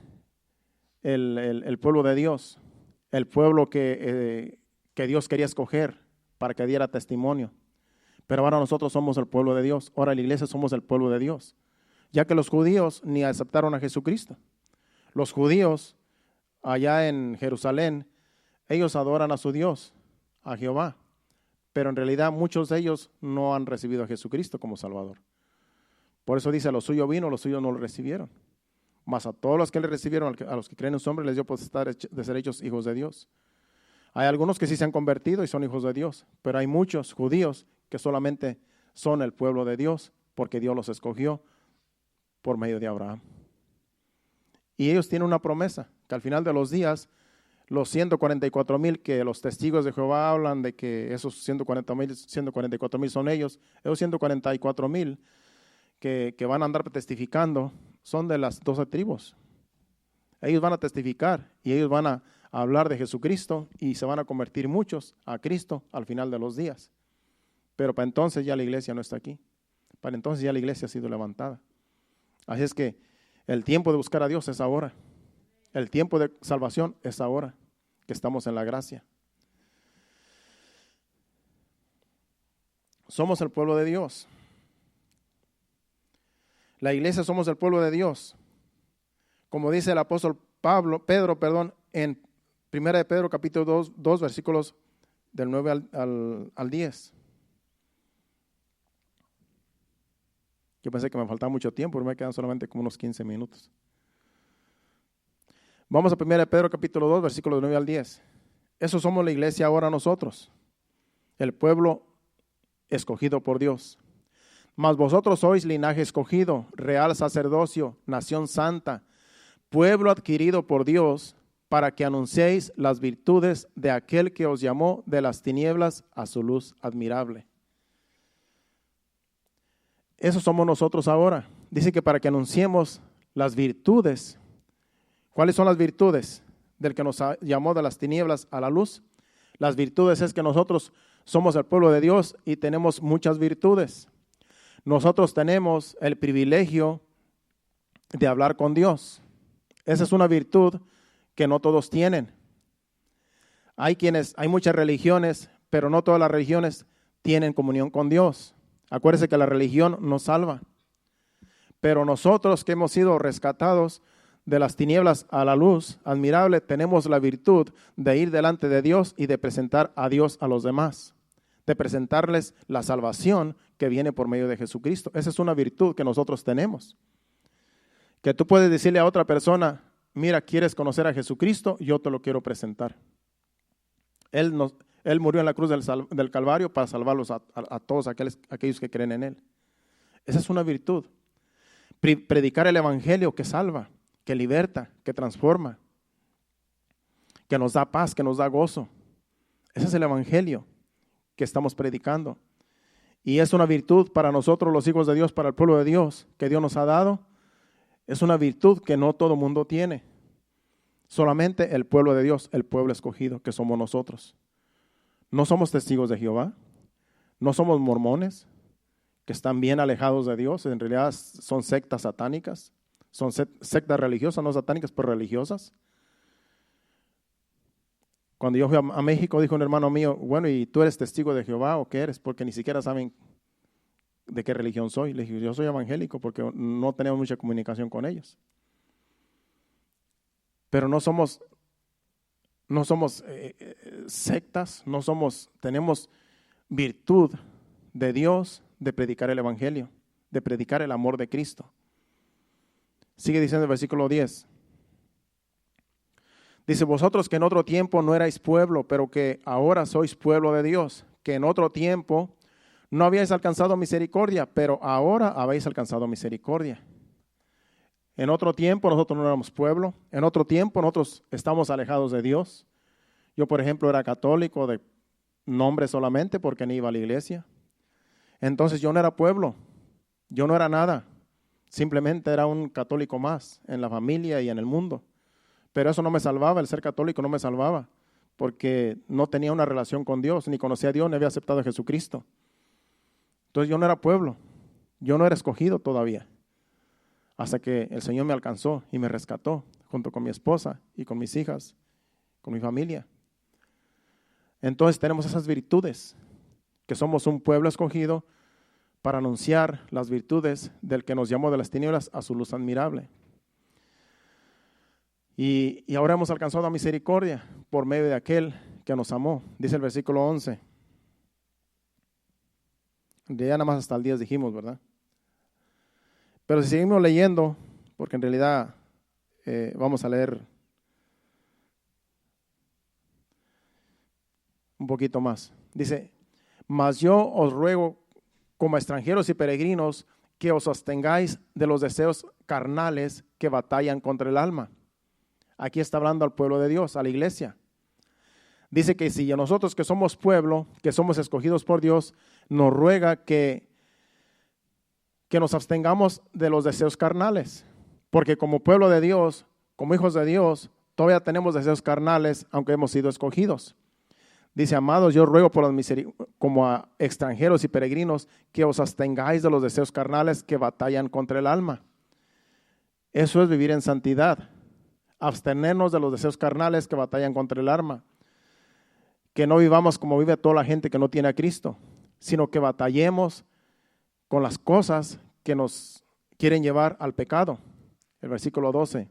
pueblo de Dios, el pueblo que Dios quería escoger para que diera testimonio. Pero ahora nosotros somos el pueblo de Dios. Ahora la iglesia somos el pueblo de Dios. Ya que los judíos ni aceptaron a Jesucristo. Los judíos allá en Jerusalén, ellos adoran a su Dios, a Jehová. Pero en realidad muchos de ellos no han recibido a Jesucristo como Salvador. Por eso dice, a lo suyo vino, los suyos no lo recibieron. Mas a todos los que le recibieron, a los que creen en su nombre, les dio potestad de ser hechos hijos de Dios. Hay algunos que sí se han convertido y son hijos de Dios, pero hay muchos judíos que solamente son el pueblo de Dios porque Dios los escogió por medio de Abraham. Y ellos tienen una promesa, que al final de los días, los 144,000 que los testigos de Jehová hablan de que esos 144,000 son ellos, esos 144,000 que van a andar testificando son de las 12 tribus. Ellos van a testificar y ellos van a hablar de Jesucristo y se van a convertir muchos a Cristo al final de los días. Pero para entonces ya la iglesia no está aquí. Para entonces ya la iglesia ha sido levantada. Así es que el tiempo de buscar a Dios es ahora. El tiempo de salvación es ahora que estamos en la gracia. Somos el pueblo de Dios. La iglesia somos el pueblo de Dios. Como dice el apóstol Pedro, en 1 de Pedro capítulo 2 versículos del 9 al 10. Yo pensé que me faltaba mucho tiempo, pero me quedan solamente como unos 15 minutos. Vamos a 1 de Pedro capítulo 2 versículos 9 al 10. Eso somos la iglesia ahora nosotros, el pueblo escogido por Dios. Mas vosotros sois linaje escogido, real sacerdocio, nación santa, pueblo adquirido por Dios, para que anunciéis las virtudes de aquel que os llamó de las tinieblas a su luz admirable. Eso somos nosotros ahora. Dice que para que anunciemos las virtudes. ¿Cuáles son las virtudes del que nos llamó de las tinieblas a la luz? Las virtudes es que nosotros somos el pueblo de Dios y tenemos muchas virtudes. Nosotros tenemos el privilegio de hablar con Dios. Esa es una virtud que no todos tienen. Hay muchas religiones, pero no todas las religiones tienen comunión con Dios. Acuérdese que la religión nos salva. Pero nosotros que hemos sido rescatados de las tinieblas a la luz admirable, tenemos la virtud de ir delante de Dios y de presentar a Dios a los demás. De presentarles la salvación que viene por medio de Jesucristo. Esa es una virtud que nosotros tenemos. Que tú puedes decirle a otra persona, mira, ¿quieres conocer a Jesucristo? Yo te lo quiero presentar. Él murió en la cruz del Calvario para salvarlos a todos aquellos que creen en Él. Esa es una virtud. Predicar el evangelio que salva, que liberta, que transforma, que nos da paz, que nos da gozo. Ese es el evangelio que estamos predicando. Y es una virtud para nosotros los hijos de Dios, para el pueblo de Dios, que Dios nos ha dado. Es una virtud que no todo mundo tiene. Solamente el pueblo de Dios, el pueblo escogido, que somos nosotros. No somos testigos de Jehová, No somos mormones, que están bien alejados de Dios. En realidad son sectas satánicas. Son sectas religiosas, no satánicas, pero religiosas. Cuando yo fui a México, dijo un hermano mío, bueno, ¿y tú eres testigo de Jehová o qué eres? Porque ni siquiera saben de qué religión soy. Le dije, yo soy evangélico porque no tenemos mucha comunicación con ellos. Pero no somos sectas, tenemos virtud de Dios de predicar el evangelio, de predicar el amor de Cristo. Sigue diciendo el versículo 10. Dice, vosotros que en otro tiempo no erais pueblo, pero que ahora sois pueblo de Dios, que en otro tiempo no habíais alcanzado misericordia, pero ahora habéis alcanzado misericordia. En otro tiempo nosotros no éramos pueblo, en otro tiempo nosotros estamos alejados de Dios. Yo, por ejemplo, era católico de nombre solamente porque ni iba a la iglesia. Entonces yo no era pueblo, yo no era nada, simplemente era un católico más en la familia y en el mundo. Pero eso no me salvaba, el ser católico no me salvaba, porque no tenía una relación con Dios, ni conocía a Dios, ni había aceptado a Jesucristo. Entonces yo no era pueblo, yo no era escogido todavía, hasta que el Señor me alcanzó y me rescató, junto con mi esposa y con mis hijas, con mi familia. Entonces tenemos esas virtudes, que somos un pueblo escogido para anunciar las virtudes del que nos llamó de las tinieblas a su luz admirable. Y ahora hemos alcanzado la misericordia por medio de aquel que nos amó. Dice el versículo 11. De ya nada más hasta el 10 dijimos, ¿verdad? Pero si seguimos leyendo, porque en realidad vamos a leer un poquito más. Dice, mas yo os ruego como extranjeros y peregrinos que os abstengáis de los deseos carnales que batallan contra el alma. Aquí está hablando al pueblo de Dios, a la iglesia. Dice que si nosotros que somos pueblo, que somos escogidos por Dios, nos ruega que nos abstengamos de los deseos carnales. Porque como pueblo de Dios, como hijos de Dios, todavía tenemos deseos carnales, aunque hemos sido escogidos. Dice, amados, yo ruego por como a extranjeros y peregrinos que os abstengáis de los deseos carnales que batallan contra el alma. Eso es vivir en santidad. Abstenernos de los deseos carnales que batallan contra el alma. Que no vivamos como vive toda la gente que no tiene a Cristo, sino que batallemos con las cosas que nos quieren llevar al pecado. El versículo 12.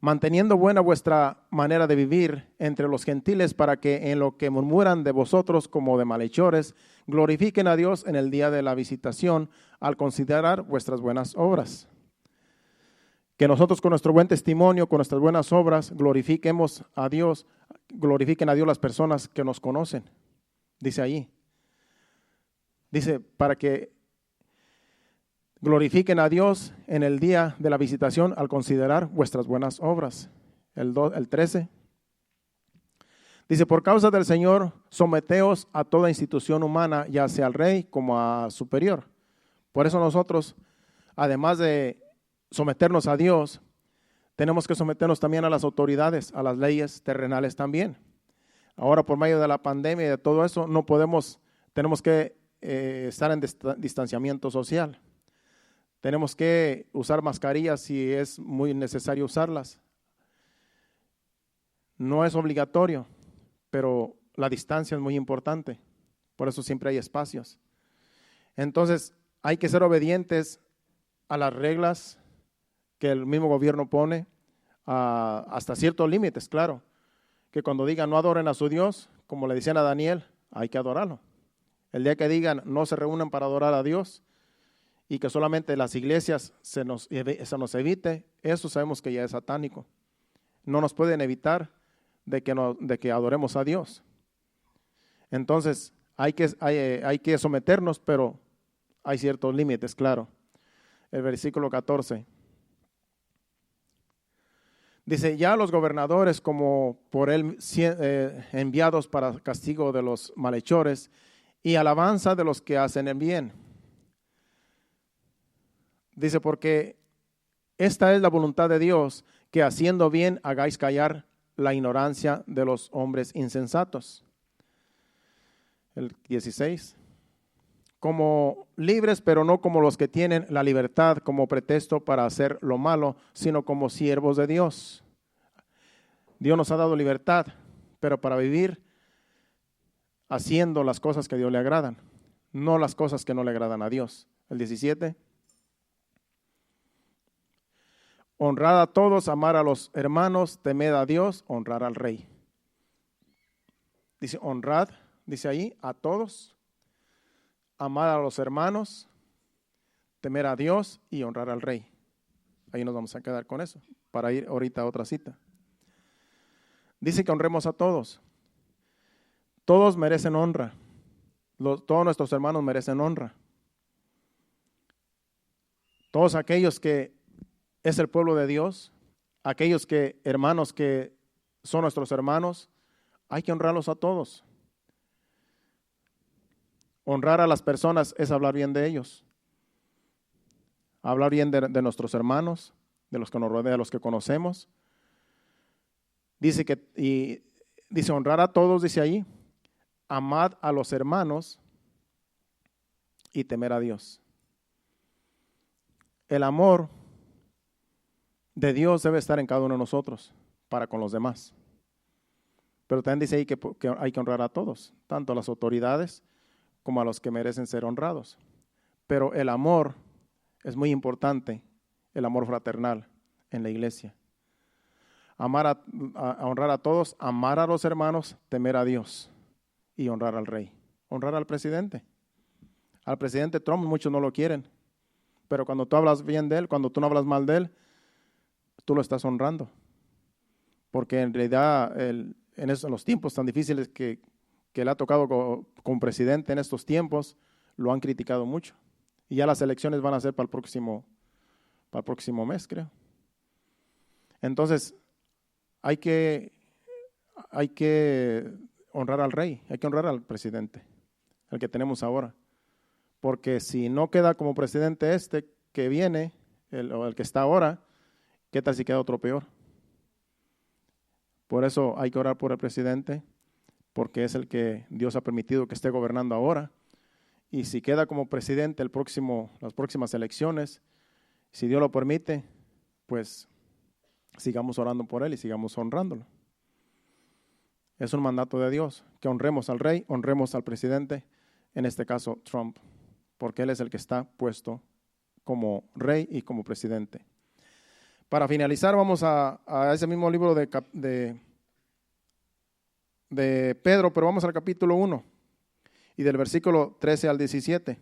Manteniendo buena vuestra manera de vivir entre los gentiles, para que en lo que murmuran de vosotros como de malhechores, glorifiquen a Dios en el día de la visitación, al considerar vuestras buenas obras. Que nosotros con nuestro buen testimonio, con nuestras buenas obras, glorifiquen a Dios las personas que nos conocen. Dice allí. Dice, para que glorifiquen a Dios en el día de la visitación al considerar vuestras buenas obras. El 13. Dice, por causa del Señor, someteos a toda institución humana, ya sea al rey como a superior. Por eso nosotros, además de someternos a Dios, tenemos que someternos también a las autoridades, a las leyes terrenales también. Ahora, por medio de la pandemia y de todo eso, tenemos que estar en distanciamiento social. Tenemos que usar mascarillas si es muy necesario usarlas. No es obligatorio, pero la distancia es muy importante. Por eso siempre hay espacios. Entonces, hay que ser obedientes a las reglas que el mismo gobierno pone, hasta ciertos límites, claro. Que cuando digan no adoren a su Dios, como le decían a Daniel, hay que adorarlo. El día que digan no se reúnan para adorar a Dios y que solamente las iglesias se nos evite, eso sabemos que ya es satánico. No nos pueden evitar de que adoremos a Dios. Entonces hay que someternos, pero hay ciertos límites, claro. El versículo 14. Dice, ya los gobernadores como por él enviados para castigo de los malhechores y alabanza de los que hacen el bien. Dice, porque esta es la voluntad de Dios, que haciendo bien hagáis callar la ignorancia de los hombres insensatos. el 16. Como libres, pero no como los que tienen la libertad como pretexto para hacer lo malo, sino como siervos de Dios. Dios nos ha dado libertad, pero para vivir haciendo las cosas que a Dios le agradan, no las cosas que no le agradan a Dios. El 17. Honrad a todos, amar a los hermanos, temed a Dios, honrar al rey. Dice honrad, dice ahí, a todos, amar a los hermanos, temer a Dios y honrar al rey. Ahí nos vamos a quedar con eso, para ir ahorita a otra cita. Dice que honremos a todos. Todos merecen honra. Todos nuestros hermanos merecen honra. Todos aquellos que es el pueblo de Dios, aquellos que hermanos que son nuestros hermanos, hay que honrarlos a todos. Honrar a las personas es hablar bien de ellos. Hablar bien de nuestros hermanos, de los que nos rodean, de los que conocemos. Dice honrar a todos, dice ahí, amad a los hermanos y temer a Dios. El amor de Dios debe estar en cada uno de nosotros para con los demás. Pero también dice ahí que hay que honrar a todos, tanto a las autoridades como a los que merecen ser honrados. Pero el amor es muy importante, el amor fraternal en la iglesia. A honrar a todos, amar a los hermanos, temer a Dios y honrar al rey. Honrar al presidente. Al presidente Trump muchos no lo quieren, pero cuando tú hablas bien de él, cuando tú no hablas mal de él, tú lo estás honrando. Porque en realidad en los tiempos tan difíciles que le ha tocado como presidente en estos tiempos, lo han criticado mucho. Y ya las elecciones van a ser para el próximo mes, creo. Entonces, hay que honrar al rey, hay que honrar al presidente, el que tenemos ahora. Porque si no queda como presidente que viene, o el que está ahora, ¿qué tal si queda otro peor? Por eso hay que orar por el presidente, porque es el que Dios ha permitido que esté gobernando ahora. Y si queda como presidente las próximas elecciones, si Dios lo permite, pues sigamos orando por él y sigamos honrándolo. Es un mandato de Dios, que honremos al rey, honremos al presidente, en este caso Trump, porque él es el que está puesto como rey y como presidente. Para finalizar, vamos a ese mismo libro de Pedro, pero vamos al capítulo 1 y del versículo 13 al 17.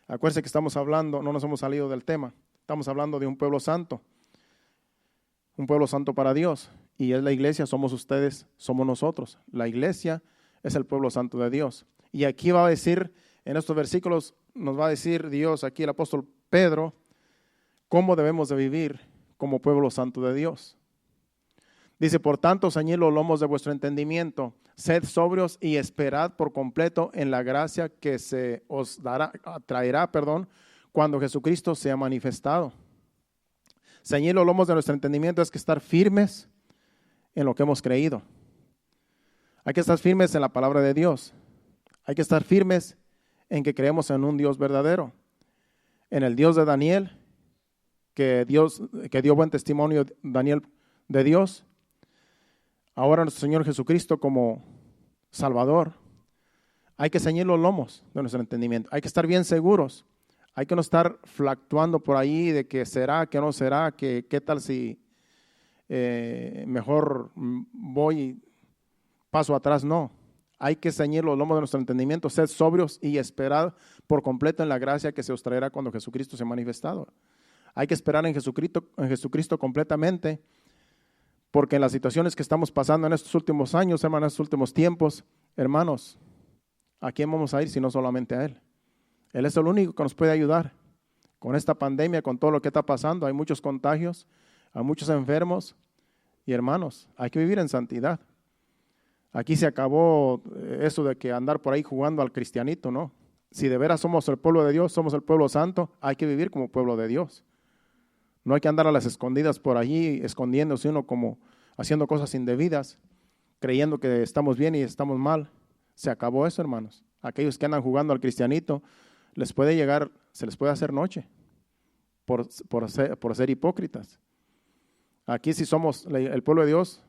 Acuérdense que estamos hablando, no nos hemos salido del tema, estamos hablando de un pueblo santo para Dios, y es la iglesia, somos ustedes, somos nosotros. La iglesia es el pueblo santo de Dios. Y aquí va a decir, en estos versículos, nos va a decir Dios, aquí el apóstol Pedro, cómo debemos de vivir como pueblo santo de Dios. Dice, por tanto, ceñid los lomos de vuestro entendimiento, sed sobrios y esperad por completo en la gracia que se os traerá, cuando Jesucristo sea manifestado. Ceñid los lomos de nuestro entendimiento es que estar firmes en lo que hemos creído. Hay que estar firmes en la palabra de Dios. Hay que estar firmes en que creemos en un Dios verdadero, en el Dios de Daniel, que dio buen testimonio Daniel de Dios. Ahora nuestro Señor Jesucristo como Salvador. Hay que ceñir los lomos de nuestro entendimiento. Hay que estar bien seguros. Hay que no estar fluctuando por ahí de que será, que no será, que qué tal si mejor voy y paso atrás. No. Hay que ceñir los lomos de nuestro entendimiento, ser sobrios y esperar por completo en la gracia que se os traerá cuando Jesucristo sea manifestado. Hay que esperar en Jesucristo completamente, porque en las situaciones que estamos pasando en estos últimos años, hermanos, en estos últimos tiempos, hermanos, ¿a quién vamos a ir si no solamente a Él? Él es el único que nos puede ayudar. Con esta pandemia, con todo lo que está pasando, hay muchos contagios, hay muchos enfermos, y hermanos, hay que vivir en santidad. Aquí se acabó eso de que andar por ahí jugando al cristianito, ¿no? Si de veras somos el pueblo de Dios, somos el pueblo santo, hay que vivir como pueblo de Dios. No hay que andar a las escondidas por allí, escondiéndose uno como haciendo cosas indebidas, creyendo que estamos bien y estamos mal. Se acabó eso, hermanos. aquellos que andan jugando al cristianito, se les puede hacer noche por ser hipócritas. Aquí si somos el pueblo de Dios,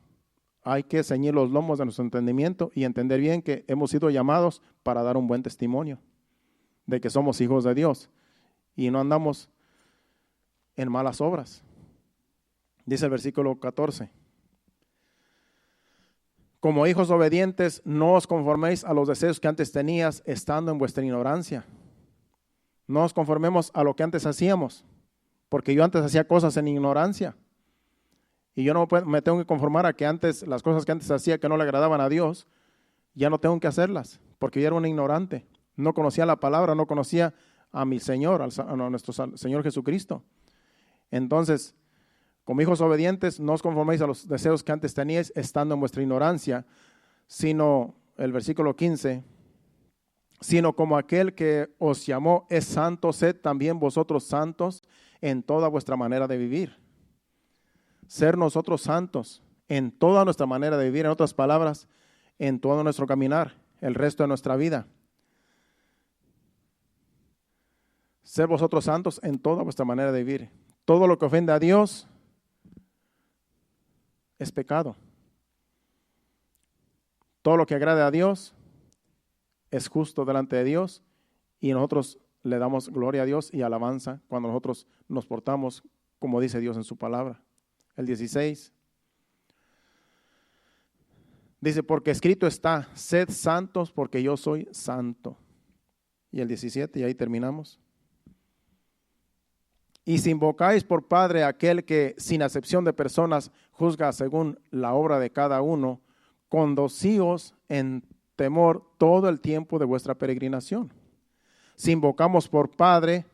hay que ceñir los lomos de nuestro entendimiento y entender bien que hemos sido llamados para dar un buen testimonio de que somos hijos de Dios y no andamos en malas obras. Dice el versículo 14. Como hijos obedientes, no os conforméis a los deseos que antes tenías estando en vuestra ignorancia. No os conformemos a lo que antes hacíamos, porque yo antes hacía cosas en ignorancia. Y yo no me tengo que conformar a que antes, las cosas que antes hacía que no le agradaban a Dios, ya no tengo que hacerlas, porque yo era un ignorante. No conocía la palabra, no conocía a mi Señor, a nuestro Señor Jesucristo. Entonces, como hijos obedientes, no os conforméis a los deseos que antes teníais estando en vuestra ignorancia, sino, el versículo 15, sino como aquel que os llamó es santo, sed también vosotros santos en toda vuestra manera de vivir. Ser nosotros santos en toda nuestra manera de vivir, en otras palabras, en todo nuestro caminar, el resto de nuestra vida. Ser vosotros santos en toda vuestra manera de vivir. Todo lo que ofende a Dios es pecado. Todo lo que agrade a Dios es justo delante de Dios y nosotros le damos gloria a Dios y alabanza cuando nosotros nos portamos como dice Dios en su palabra. El 16 dice, porque escrito está, sed santos porque yo soy santo. Y el 17, y ahí terminamos. Y si invocáis por Padre a aquel que sin acepción de personas juzga según la obra de cada uno, conducíos en temor todo el tiempo de vuestra peregrinación. Si invocamos por Padre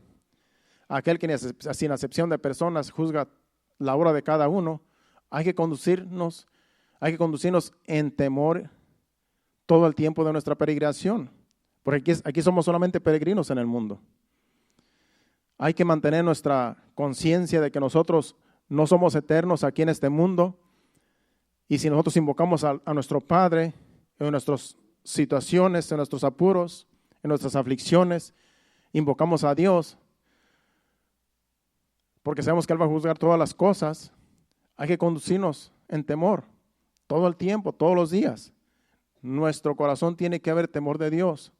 a aquel que sin acepción de personas juzga la obra de cada uno, hay que conducirnos en temor todo el tiempo de nuestra peregrinación, porque aquí somos solamente peregrinos en el mundo. Hay que mantener nuestra conciencia de que nosotros no somos eternos aquí en este mundo, y si nosotros invocamos a nuestro Padre en nuestras situaciones, en nuestros apuros, en nuestras aflicciones, invocamos a Dios, porque sabemos que Él va a juzgar todas las cosas, hay que conducirnos en temor todo el tiempo, todos los días. Nuestro corazón tiene que haber temor de Dios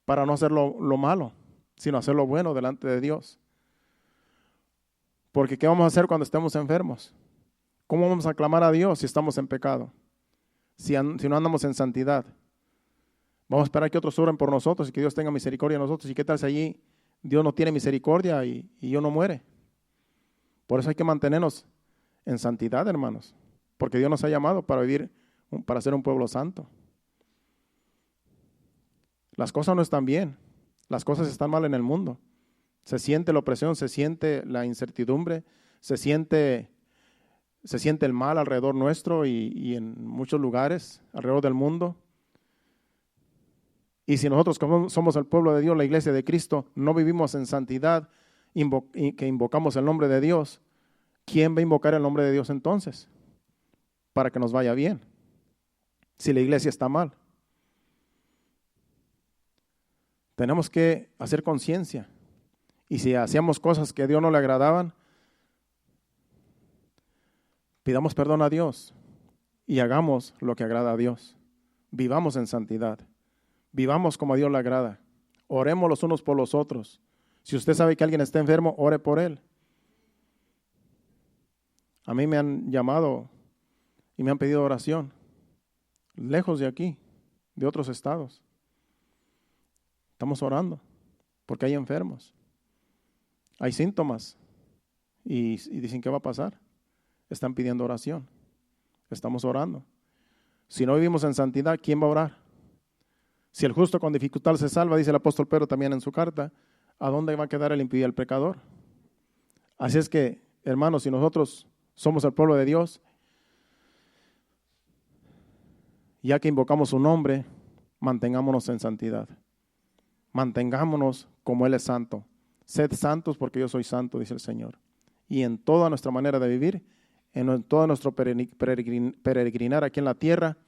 para no hacer lo malo, sino hacer lo bueno delante de Dios. Porque ¿qué vamos a hacer cuando estemos enfermos? ¿Cómo vamos a clamar a Dios si estamos en pecado? Si no andamos en santidad. Vamos a esperar que otros oren por nosotros y que Dios tenga misericordia de nosotros. ¿Y qué tal si allí Dios no tiene misericordia y uno muere? Por eso hay que mantenernos en santidad, hermanos. Porque Dios nos ha llamado para vivir, para ser un pueblo santo. Las cosas no están bien. Las cosas están mal en el mundo. Se siente la opresión, se siente la incertidumbre, se siente el mal alrededor nuestro y en muchos lugares alrededor del mundo. Y si nosotros, como somos el pueblo de Dios, la iglesia de Cristo, no vivimos en santidad, que invocamos el nombre de Dios, ¿quién va a invocar el nombre de Dios entonces? Para que nos vaya bien, si la iglesia está mal. Tenemos que hacer conciencia. Y si hacíamos cosas que a Dios no le agradaban, pidamos perdón a Dios y hagamos lo que agrada a Dios. Vivamos en santidad. Vivamos como a Dios le agrada. Oremos los unos por los otros. Si usted sabe que alguien está enfermo, ore por él. A mí me han llamado y me han pedido oración, lejos de aquí, de otros estados. Estamos orando porque hay enfermos, hay síntomas y dicen ¿qué va a pasar? Están pidiendo oración, estamos orando. Si no vivimos en santidad, ¿quién va a orar? Si el justo con dificultad se salva, dice el apóstol Pedro también en su carta, ¿a dónde va a quedar el impío y el pecador? Así es que, hermanos, si nosotros somos el pueblo de Dios, ya que invocamos su nombre, mantengámonos en santidad. Mantengámonos como Él es santo. Sed santos porque yo soy santo, dice el Señor. Y en toda nuestra manera de vivir, en todo nuestro peregrinar aquí en la tierra,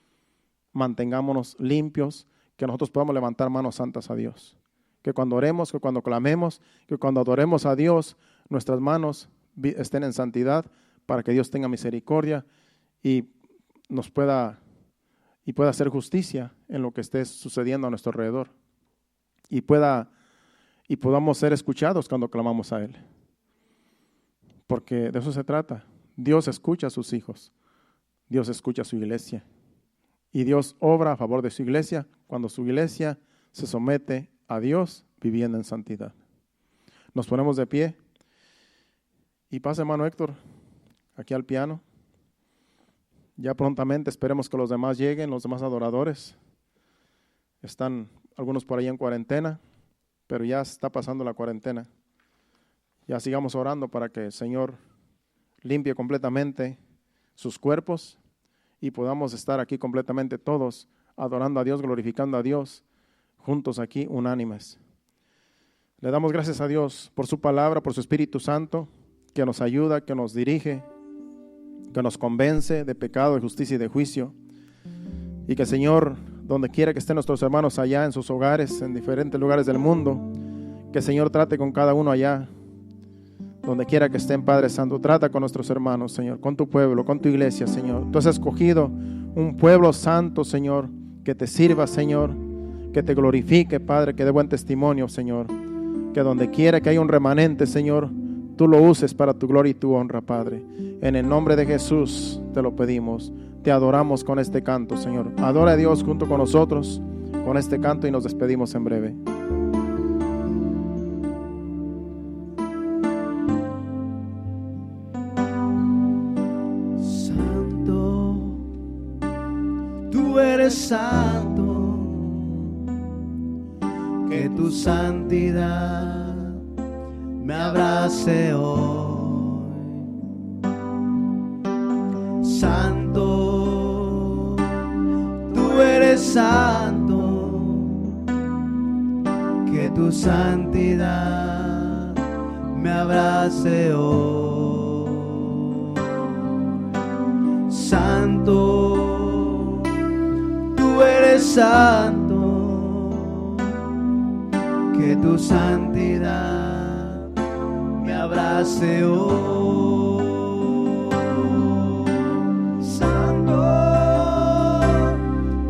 mantengámonos limpios, que nosotros podamos levantar manos santas a Dios. Que cuando oremos, que cuando clamemos, que cuando adoremos a Dios, nuestras manos estén en santidad para que Dios tenga misericordia y pueda hacer justicia en lo que esté sucediendo a nuestro alrededor. Y podamos ser escuchados cuando clamamos a Él. Porque de eso se trata. Dios escucha a sus hijos. Dios escucha a su iglesia. Y Dios obra a favor de su iglesia cuando su iglesia se somete a Dios viviendo en santidad. Nos ponemos de pie. Y pasa, hermano Héctor, aquí al piano. Ya prontamente esperemos que los demás lleguen, los demás adoradores. Están algunos por ahí en cuarentena, pero ya está pasando la cuarentena. Ya sigamos orando para que el Señor limpie completamente sus cuerpos y podamos estar aquí completamente todos adorando a Dios, glorificando a Dios, juntos aquí, unánimes. Le damos gracias a Dios por su palabra, por su Espíritu Santo, que nos ayuda, que nos dirige, que nos convence de pecado, de justicia y de juicio. Y que, Señor, donde quiera que estén nuestros hermanos allá en sus hogares, en diferentes lugares del mundo, que el Señor trate con cada uno allá, donde quiera que estén, Padre Santo. Trata con nuestros hermanos, Señor, con tu pueblo, con tu iglesia, Señor. Tú has escogido un pueblo santo, Señor, que te sirva, Señor, que te glorifique, Padre, que dé buen testimonio, Señor. Que donde quiera que haya un remanente, Señor, tú lo uses para tu gloria y tu honra, Padre. En el nombre de Jesús te lo pedimos. Te adoramos con este canto, Señor. Adora a Dios junto con nosotros con este canto y nos despedimos en breve. Santo, tú eres santo, que tu santidad me abrace hoy. Santo, tú eres santo, que tu santidad me abrace hoy. Santo, tú eres santo, que tu santidad me abrace hoy. Santo,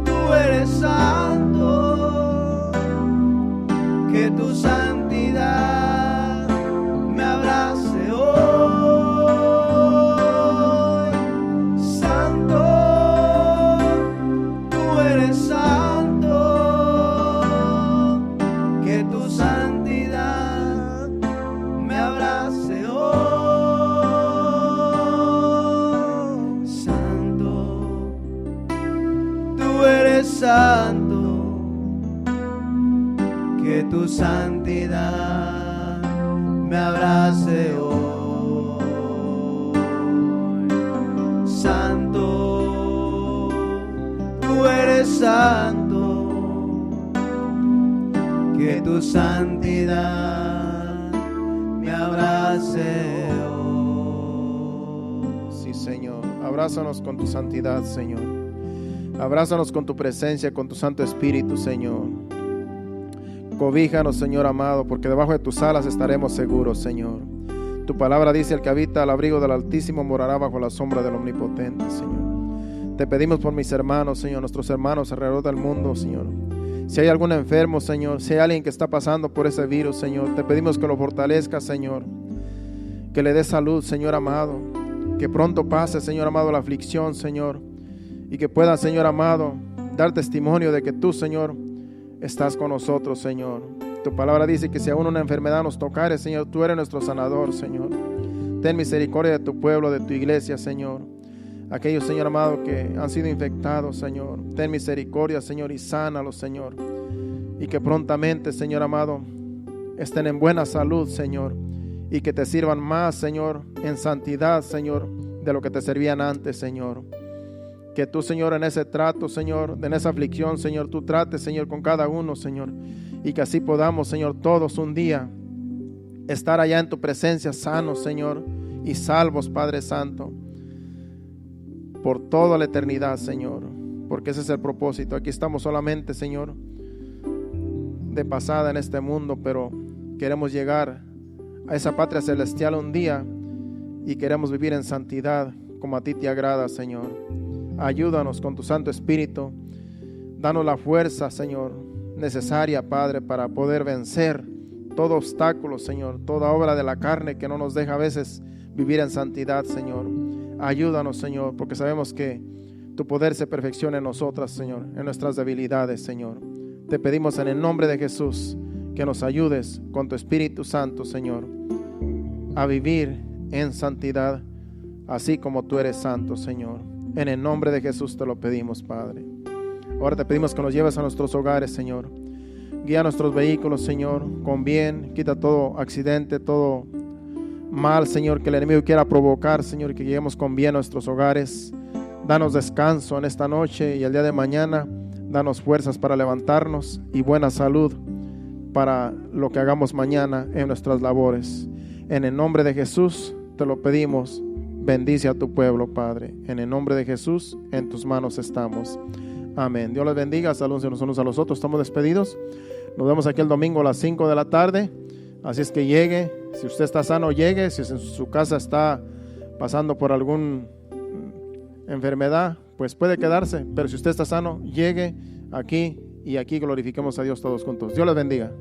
tú eres santo, que tu santidad me abrace hoy. Santo, tú eres santo, que tu santidad me abrace hoy. Santo, tú eres santo, que tu santidad me abrace hoy. Santo, tú eres santo, que tu santidad me abrace hoy. Sí, Señor. Abrázanos con tu santidad, Señor. Abrázanos con tu presencia, con tu Santo Espíritu, Señor. Cobíjanos, Señor amado, porque debajo de tus alas estaremos seguros, Señor. Tu palabra dice: el que habita al abrigo del Altísimo morará bajo la sombra del Omnipotente, Señor. Te pedimos por mis hermanos, Señor, nuestros hermanos alrededor del mundo, Señor. Si hay algún enfermo, Señor, si hay alguien que está pasando por ese virus, Señor, te pedimos que lo fortalezcas, Señor. Que le dé salud, Señor amado. Que pronto pase, Señor amado, la aflicción, Señor. Y que pueda, Señor amado, dar testimonio de que tú, Señor, estás con nosotros, Señor. Tu palabra dice que si aún una enfermedad nos tocare, Señor, tú eres nuestro sanador, Señor. Ten misericordia de tu pueblo, de tu iglesia, Señor. Aquellos, Señor amado, que han sido infectados, Señor. Ten misericordia, Señor, y sánalos, Señor. Y que prontamente, Señor amado, estén en buena salud, Señor. Y que te sirvan más, Señor, en santidad, Señor, de lo que te servían antes, Señor. Que tú, Señor, en ese trato, Señor, en esa aflicción, Señor, tú trates, Señor, con cada uno, Señor. Y que así podamos, Señor, todos un día estar allá en tu presencia sanos, Señor, y salvos, Padre Santo, por toda la eternidad, Señor. Porque ese es el propósito. Aquí estamos solamente, Señor, de pasada en este mundo, pero queremos llegar a esa patria celestial un día y queremos vivir en santidad como a ti te agrada, Señor. Ayúdanos con tu Santo Espíritu. Danos la fuerza, Señor, necesaria, Padre, para poder vencer todo obstáculo, Señor, toda obra de la carne que no nos deja a veces vivir en santidad, Señor. Ayúdanos, Señor, porque sabemos que tu poder se perfecciona en nosotras, Señor, en nuestras debilidades, Señor. Te pedimos en el nombre de Jesús que nos ayudes con tu Espíritu Santo, Señor, a vivir en santidad, así como tú eres santo, Señor. En el nombre de Jesús te lo pedimos, Padre. Ahora te pedimos que nos lleves a nuestros hogares, Señor. Guía nuestros vehículos, Señor, con bien. Quita todo accidente, todo mal, Señor, que el enemigo quiera provocar, Señor, que lleguemos con bien a nuestros hogares. Danos descanso en esta noche y el día de mañana. Danos fuerzas para levantarnos y buena salud para lo que hagamos mañana en nuestras labores. En el nombre de Jesús te lo pedimos. Bendice a tu pueblo, Padre. En el nombre de Jesús, en tus manos estamos. Amén. Dios les bendiga. Saludos unos a los otros. Estamos despedidos. Nos vemos aquí el domingo a las 5 de la tarde. Así es que llegue. Si usted está sano, llegue. Si en su casa está pasando por alguna enfermedad, pues puede quedarse. Pero si usted está sano, llegue aquí y aquí glorifiquemos a Dios todos juntos. Dios les bendiga.